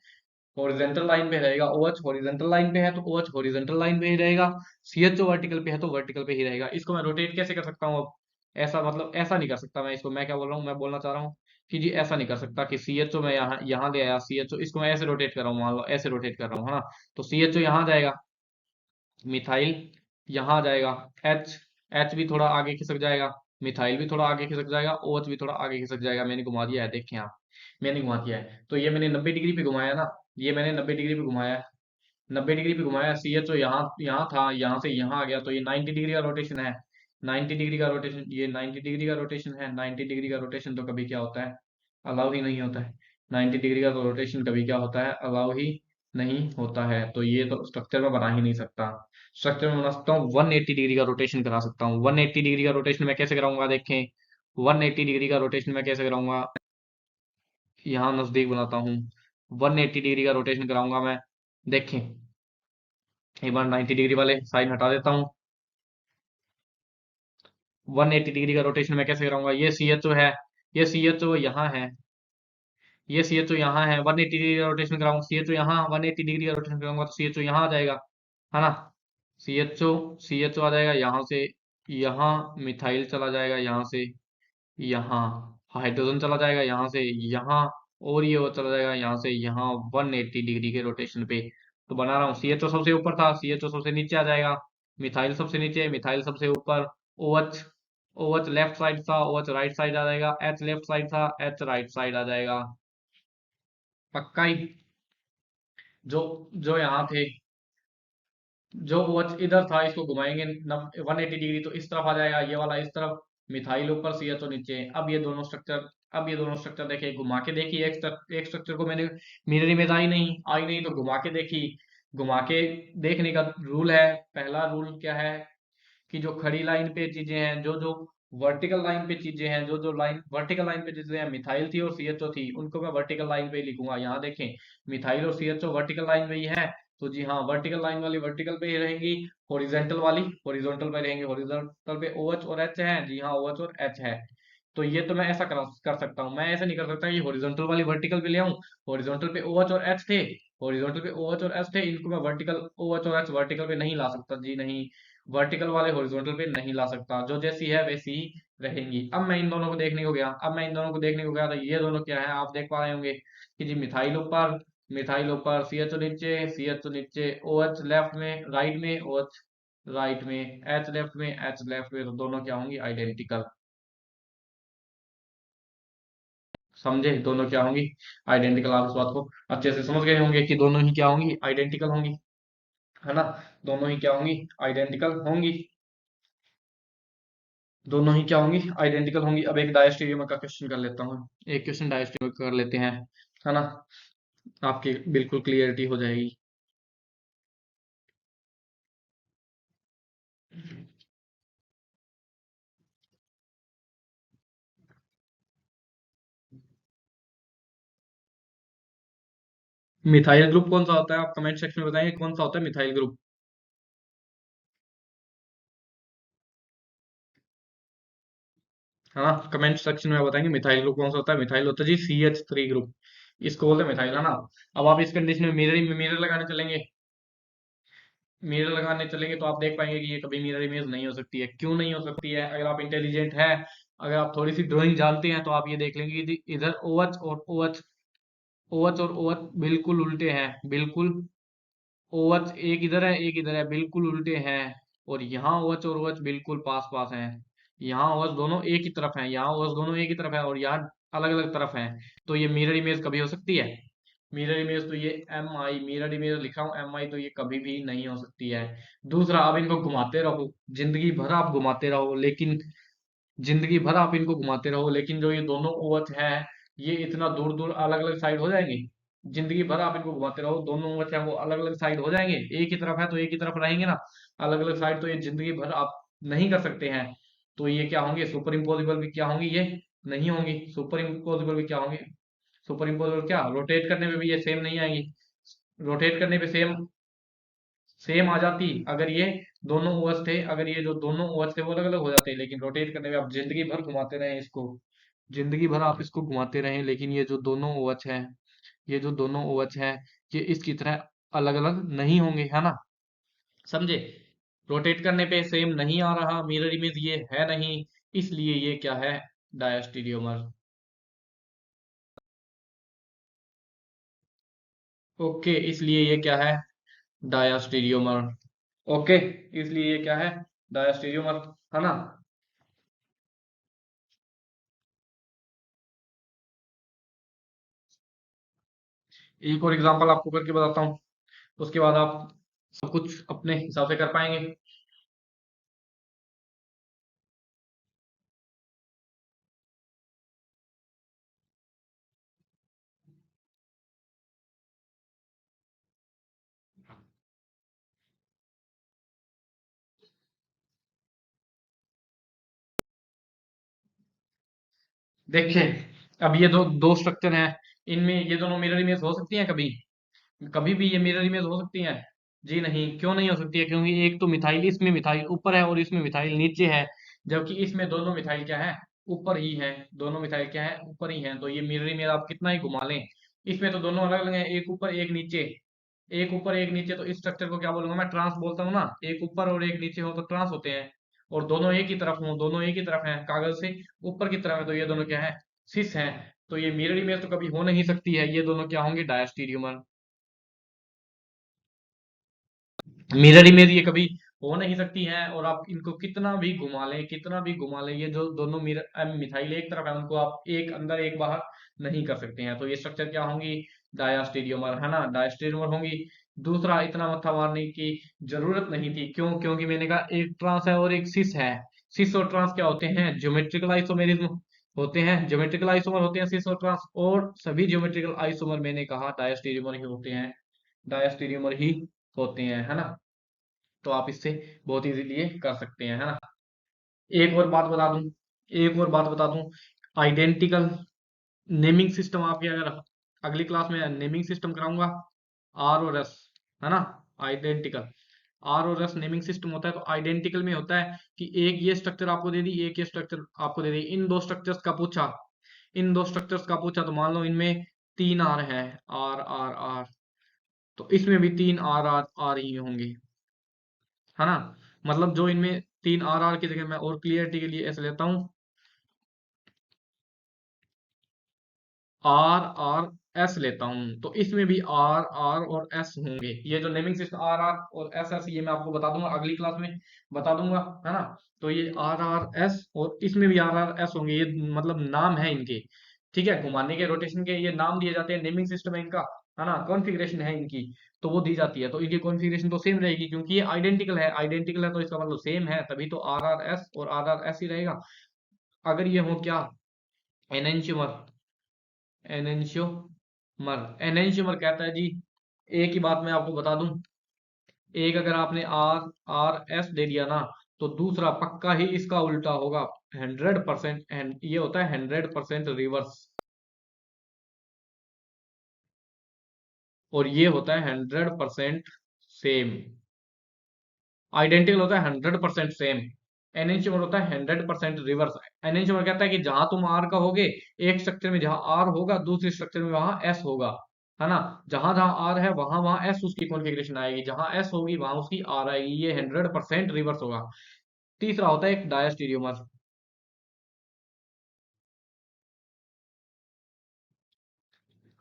हॉरिजेंटल लाइन पे रहेगा। OH हॉरिजेंटल लाइन पे है तो OH हॉरिजेंटल लाइन पे ही रहेगा। CHO वर्टिकल पे है तो वर्टिकल पे ही रहेगा। इसको मैं रोटेट कैसे कर सकता हूँ अब, ऐसा मतलब ऐसा नहीं कर सकता मैं इसको। मैं क्या बोल रहा हूँ, मैं बोलना चाह रहा हूँ कि जी ऐसा नहीं कर सकता कि CHO मैं यहाँ यहाँ ले आया, CHO इसको मैं ऐसे रोटेट कर रहा हूँ, मान लो ऐसे रोटेट कर रहा हूँ, है ना। तो CHO यहाँ जाएगा, मिथाइल यहाँ जाएगा, H, H भी थोड़ा आगे खिसक जाएगा, मिथाइल भी थोड़ा आगे खिसक जाएगा, OH भी थोड़ा आगे खिसक जाएगा। मैंने घुमा दिया है, देखें आप, मैंने घुमा दिया है। तो ये मैंने 90 डिग्री पे घुमाया ना, ये मैंने 90 डिग्री पे घुमाया, 90 डिग्री पे घुमाया। CHO यहाँ यहाँ था, यहाँ से यहाँ आ गया, तो ये 90 डिग्री का रोटेशन है। 90 डिग्री का रोटेशन, ये 90 डिग्री का रोटेशन है। 90 डिग्री का रोटेशन तो कभी क्या होता है, अलाउ ही नहीं होता है। 90 डिग्री का रोटेशन कभी क्या होता है, अलाउ ही नहीं होता है। तो ये तो स्ट्रक्चर में बना ही नहीं सकता। स्ट्रक्चर में बना सकता हूँ 180 डिग्री का रोटेशन करा सकता हूँ। 180 डिग्री का रोटेशन मैं कैसे कराऊंगा, देखें। 180 डिग्री का रोटेशन मैं कैसे कराऊंगा, यहाँ नजदीक बनाता हूँ। 180 डिग्री का रोटेशन कराऊंगा मैं, देखें। एक बार 90 डिग्री वाले साइन हटा देता हूँ। 180 डिग्री का रोटेशन मैं कैसे कराऊंगा, ये CHO है, ये CHO यहाँ है, ये CHO यहाँ है। 180 डिग्री का रोटेशन कराऊंगा, CHO यहाँ, 180 डिग्री का रोटेशन कराऊंगा तो CHO यहाँ आ जाएगा, है ना। CHO, CHO आ जाएगा यहाँ से, यहाँ मिथाइल चला जाएगा यहाँ से, यहाँ हाइड्रोजन चला जाएगा यहाँ से, यहाँ, और ये वो चला जाएगा यहाँ से यहाँ, 180 डिग्री के रोटेशन पे। तो बना रहा हूँ, CHO सबसे ऊपर था, CHO सबसे नीचे आ जाएगा, मिथाइल सबसे नीचे, मिथाइल सबसे ऊपर। OH, OH लेफ्ट साइड था, OH राइट साइड आ जाएगा। H लेफ्ट साइड था, H राइट साइड आ जाएगा। पक्का ही, जो जो यहाँ थे, जो OH इधर था, इसको घुमाएंगे 180 डिग्री तो इस तरफ आ जाएगा, ये वाला इस तरफ, मिथाइल ऊपर CHO नीचे। अब ये दोनों स्ट्रक्चर अब ये दोनों स्ट्रक्चर देखे, घुमा के देखी, एक स्ट्रक्चर को मैंने मिरर इमेज आई नहीं तो घुमा के देखी। घुमा के देखने का रूल है, पहला रूल क्या है कि जो खड़ी लाइन पे चीजें हैं, जो जो वर्टिकल लाइन पे चीजें हैं, जो जो लाइन वर्टिकल लाइन पे चीजें हैं, मिथाइल थी और सीएचओ थी, उनको मैं वर्टिकल लाइन पे ही लिखूंगा। यहाँ देखें, मिथाइल और सीएचओ वर्टिकल लाइन पे ही है, तो जी हाँ, वर्टिकल लाइन वाली वर्टिकल पे ही रहेंगी, हॉरिजॉन्टल वाली हॉरिजॉन्टल पे रहेंगे। हॉरिजॉन्टल पे OH और H है, जी हाँ, OH और H है। तो ये तो मैं ऐसा कर सकता हूँ, मैं ऐसा नहीं कर सकता कि हॉरिजॉन्टल वाली वर्टिकल पे ले आऊं, हॉरिजॉन्टल पे OH और H थे, हॉरिजॉन्टल पे OH और H थे, इनको मैं वर्टिकल OH और H वर्टिकल पे नहीं ला सकता, जी नहीं, वर्टिकल वाले हॉरिजॉन्टल पे नहीं ला सकता, जो जैसी है वैसी ही रहेंगी। अब मैं इन दोनों को देखने को गया तो ये दोनों क्या है, आप देख पा रहे होंगे कि जी मिथाइल ऊपर CHO नीचे, CHO नीचे, OH लेफ्ट में, राइट में, OH राइट में, H लेफ्ट में, तो दोनों क्या होंगी, आइडेंटिकल। समझे, दोनों क्या होंगी, आइडेंटिकल। आप इस बात को अच्छे से समझ गए होंगे कि दोनों ही क्या होंगी, आइडेंटिकल होंगी, है ना, दोनों ही क्या होंगी, आइडेंटिकल होंगी, दोनों ही क्या होंगी, आइडेंटिकल होंगी। अब एक डायस्टेरियोमर का क्वेश्चन कर लेता हूँ, एक क्वेश्चन डायस्टेरियोमर कर लेते हैं, है ना, आपकी बिल्कुल क्लियरिटी हो जाएगी। मिथाइल ग्रुप कौन सा होता है, आप कमेंट सेक्शन में बताएंगे कौन सा होता है मिथाइल ग्रुप, है ना, कमेंट सेक्शन में बताएंगे मिथाइल ग्रुप कौन सा होता है। मिथाइल होता है जी CH3 ग्रुप, इसको बोलते हैं मिथाइल, है ना। अब आप इस कंडीशन में मिरर लगाने चलेंगे, मिरर लगाने चलेंगे तो आप देख पाएंगे कि ये कभी मिरर इमेज नहीं हो सकती है। क्यों नहीं हो सकती है, अगर आप इंटेलिजेंट है, अगर आप थोड़ी सी ड्राइंग जानते हैं, तो आप ये देख लेंगे कि इधर OH और OH बिल्कुल उल्टे हैं, बिल्कुल। OH एक इधर है, एक इधर है, बिल्कुल उल्टे हैं। और यहाँ OH और OH बिल्कुल पास पास हैं। यहाँ OH दोनों एक ही तरफ हैं, यहाँ OH दोनों एक ही तरफ है, और यहाँ अलग अलग तरफ हैं। तो ये मिरर इमेज कभी हो सकती है, मिरर इमेज तो ये मिरर इमेज लिखा हूँ MI, तो ये कभी भी नहीं हो सकती है। दूसरा, अब इनको घुमाते रहो, जिंदगी भर आप घुमाते रहो, लेकिन जिंदगी भर आप इनको घुमाते रहो, लेकिन जो ये दोनों OH है, ये इतना दूर दूर अलग अलग साइड हो जाएंगे। जिंदगी भर आप इनको घुमाते रहो, दोनों OH है वो अलग अलग साइड हो जाएंगे, एक ही तरफ है तो एक ही तरफ रहेंगे ना, अलग अलग साइड तो ये जिंदगी भर आप नहीं कर सकते हैं। तो ये क्या होंगे, सुपर इम्पोजिबल भी क्या होंगी, ये नहीं होंगी। सुपर इम्पोजिबल भी क्या होंगे, सुपर इम्पोजिबल क्या, रोटेट करने में भी ये सेम नहीं आएंगी। रोटेट करने पे सेम सेम आ जाती अगर ये दोनों OH थे, अगर ये जो दोनों OH थे वो अलग अलग हो जाते, लेकिन रोटेट करने में आप जिंदगी भर घुमाते रहे इसको, जिंदगी भर आप इसको घुमाते रहे, लेकिन ये जो दोनों OH है, ये जो दोनों OH है, ये इसकी तरह अलग अलग नहीं होंगे, है ना, समझे। रोटेट करने पे सेम नहीं आ रहा, मिरर इमेज ये है नहीं, इसलिए ये क्या है, डायस्टेरियोमर। ओके, इसलिए ये क्या है, डायस्टेरियोमर। ओके, इसलिए ये क्या है, डायस्टेरियोमर, है ना। एक और एग्जांपल आपको करके बताता हूँ, उसके बाद आप सब कुछ अपने हिसाब से कर पाएंगे। देखिए, अब ये दो दो स्ट्रक्चर हैं, इनमें ये दोनों मिरर इमेज हो सकती हैं कभी, कभी भी ये मिरर इमेज हो सकती हैं, जी नहीं। क्यों नहीं हो सकती है, क्योंकि एक तो मिथाइल, इसमें मिथाइल ऊपर है और इसमें मिथाइल नीचे है, जबकि इसमें दोनों मिथाइल क्या है, ऊपर ही है, दोनों मिथाइल क्या है, ऊपर ही है। तो ये मिरर इमेज आप कितना ही घुमा लें, इसमें तो दोनों अलग अलग हैं, एक ऊपर एक नीचे, एक ऊपर एक नीचे, तो इस स्ट्रक्चर को क्या बोलूंगा मैं, ट्रांस बोलता हूँ ना। एक ऊपर और एक नीचे हो तो ट्रांस होते हैं, और दोनों एक ही तरफ हो, दोनों एक ही तरफ हैं कागज से ऊपर की तरफ है, तो ये दोनों क्या है, सिस हैं। तो ये मिरर इमेज तो कभी हो नहीं सकती है, ये दोनों क्या होंगे, डायस्टीरियोमर। मिरर इमेज ये कभी हो नहीं सकती है, और आप इनको कितना भी घुमा लें, कितना भी घुमा लें, ये जो दोनों मिरर मिथाइल एक तरफ है, उनको आप एक अंदर एक बाहर नहीं कर सकते हैं। तो ये स्ट्रक्चर क्या होंगी, डायस्टेरियोमर, है ना, डायस्टेरियोमर होंगी। दूसरा, इतना मत्था मारने की जरूरत नहीं थी, क्यों, क्योंकि मैंने कहा एक ट्रांस है और एक सिस है। सिस और ट्रांस क्या होते हैं, ज्योमेट्रिकल आइसोमेरिज्म। होते हैं, ज्योमेट्रिकल आइसोमर होते हैं सिस और ट्रांस, और सभी ज्योमेट्रिकल आइसोमर मैंने कहा डायस्टेरियोमर ही होते हैं, डायस्टेरियोमर ही होते हैं, है ना। तो आप इससे बहुत इजीली ये कर सकते हैं, है ना। एक और बात बता दूं, एक और बात बता दूं, आइडेंटिकल नेमिंग सिस्टम आपके, अगर अगली क्लास में नेमिंग सिस्टम कराऊंगा, आर और एस, है ना, आइडेंटिकल, आर और एस नेमिंग सिस्टम होता है। तो आइडेंटिकल में होता है कि एक ये स्ट्रक्चर आपको दे दी, एक ये स्ट्रक्चर आपको दे दी, इन दो स्ट्रक्चर्स का पूछा, इन दो स्ट्रक्चर्स का पूछा, तो मान लो इनमें तीन आर है, आर आर आर, तो इसमें भी तीन आर आर आर ही होंगे, है ना। मतलब जो इनमें तीन आर आर की जगह मैं और क्लियरिटी के लिए ऐसे लेता हूँ, आर आर एस लेता हूं, तो इसमें भी आर आर और एस होंगे। ये जो नेमिंग सिस्टम आर आर और एस एस, ये मैं आपको बता दूंगा अगली क्लास में, बता दूंगा, है ना। तो ये आर आर एस और इसमें भी आर आर एस होंगे, ये मतलब नाम है इनके, ठीक है, घुमाने के रोटेशन के ये नाम दिए जाते हैं, नेमिंग सिस्टम है इनका, है ना, कॉन्फ़िगरेशन है इनकी, तो वो दी जाती है। तो इनकी कॉन्फ़िगरेशन तो सेम रहेगी, क्योंकि ये आइडेंटिकल है, आइडेंटिकल है तो इसका मतलब सेम है, तभी तो आर आर एस और आर आर एस ही रहेगा। अगर ये हो क्या, एनेंशियोमर, एनेंशियोमर, एनेंशियोमर कहता है जी, एक ही बात मैं आपको बता दूं, एक अगर आपने आर आर एस दे दिया ना, तो दूसरा पक्का ही इसका उल्टा होगा, 100%। ये होता है 100% रिवर्स, और ये होता है 100% सेम। आइडेंटिकल होता है 100% सेम, एनेंशियोमर होता है 100% रिवर्स। एनेंशियोमर कहता है कि जहां तुम आर कहोगे, एक स्ट्रक्चर में जहां आर होगा, दूसरे स्ट्रक्चर में वहां एस होगा, है ना। जहां जहां आर है वहां वहां एस उसकी कॉन्फ़िगरेशन आएगी, जहां एस होगी वहां उसकी आर आएगी, ये 100% रिवर्स होगा। तीसरा होता है एक डायस्टीरियोमर,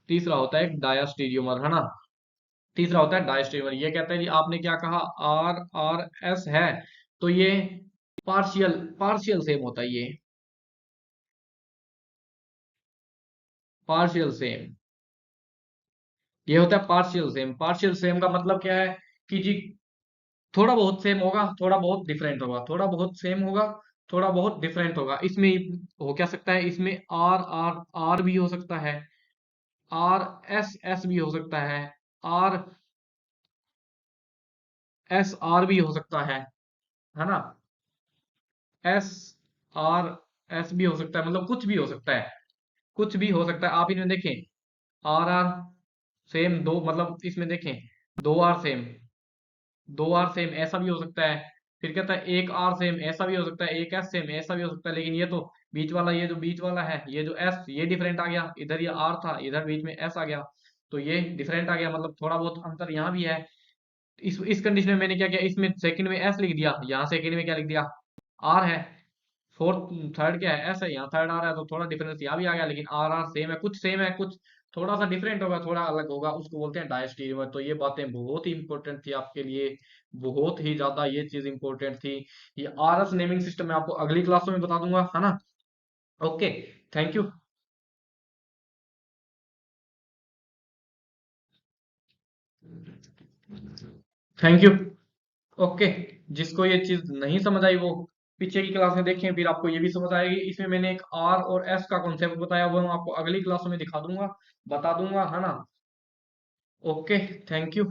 तीसरा होता है एक डायस्टीरियोमर, है ना। तीसरा होता है डायस्टीरियोमर, ये कहता है कि आपने क्या कहा, आर आर एस है, तो ये पार्शियल पार्शियल सेम होता है, ये पार्शियल सेम, ये होता है पार्शियल सेम। पार्शियल सेम का मतलब क्या है कि जी, थोड़ा बहुत सेम होगा, थोड़ा बहुत डिफरेंट होगा, थोड़ा बहुत सेम होगा, थोड़ा बहुत डिफरेंट होगा। इसमें हो क्या सकता है, इसमें आर आर आर भी हो सकता है, आर एस एस भी हो सकता है, आर एस आर भी हो सकता है ना, एस आर एस भी हो सकता है, मतलब कुछ भी हो सकता है, कुछ भी हो सकता है। आप इनमें देखें, आर आर सेम दो, मतलब इसमें देखें, दो आर सेम, दो आर सेम ऐसा भी हो सकता है। फिर कहता है एक आर सेम ऐसा भी हो सकता है, एक एस सेम ऐसा भी हो सकता है। लेकिन ये तो बीच वाला, ये जो बीच वाला है, ये जो एस, ये डिफरेंट आ गया, इधर ये आर था, इधर बीच में एस आ गया, तो ये डिफरेंट आ गया, मतलब थोड़ा बहुत अंतर यहाँ भी है। इस कंडीशन में मैंने क्या किया, इसमें सेकंड में एस लिख दिया, यहाँ सेकंड में क्या लिख दिया, आर है। फोर्थ, थर्ड क्या है, एस है, यहाँ थर्ड आ रहा है, तो थोड़ा डिफरेंस यहाँ भी आ गया, लेकिन आर आर सेम है, कुछ थोड़ा सा डिफरेंट होगा, थोड़ा अलग होगा, उसको बोलते हैं डायस्टीरियमर। तो ये बातें बहुत ही इंपॉर्टेंट थी आपके लिए, बहुत ही ज्यादा ये चीज इंपॉर्टेंट थी। ये आर एस नेमिंग सिस्टम मैं आपको अगली क्लासों में बता दूंगा, है ना। Okay, thank you, thank you. Okay, जिसको ये चीज नहीं समझ आई वो पीछे की क्लास में देखें, फिर आपको ये भी समझ आएगी। इसमें मैंने एक आर और एस का कॉन्सेप्ट बताया, वो मैं आपको अगली क्लासों में दिखा दूंगा, बता दूंगा, है ना। Okay, thank you.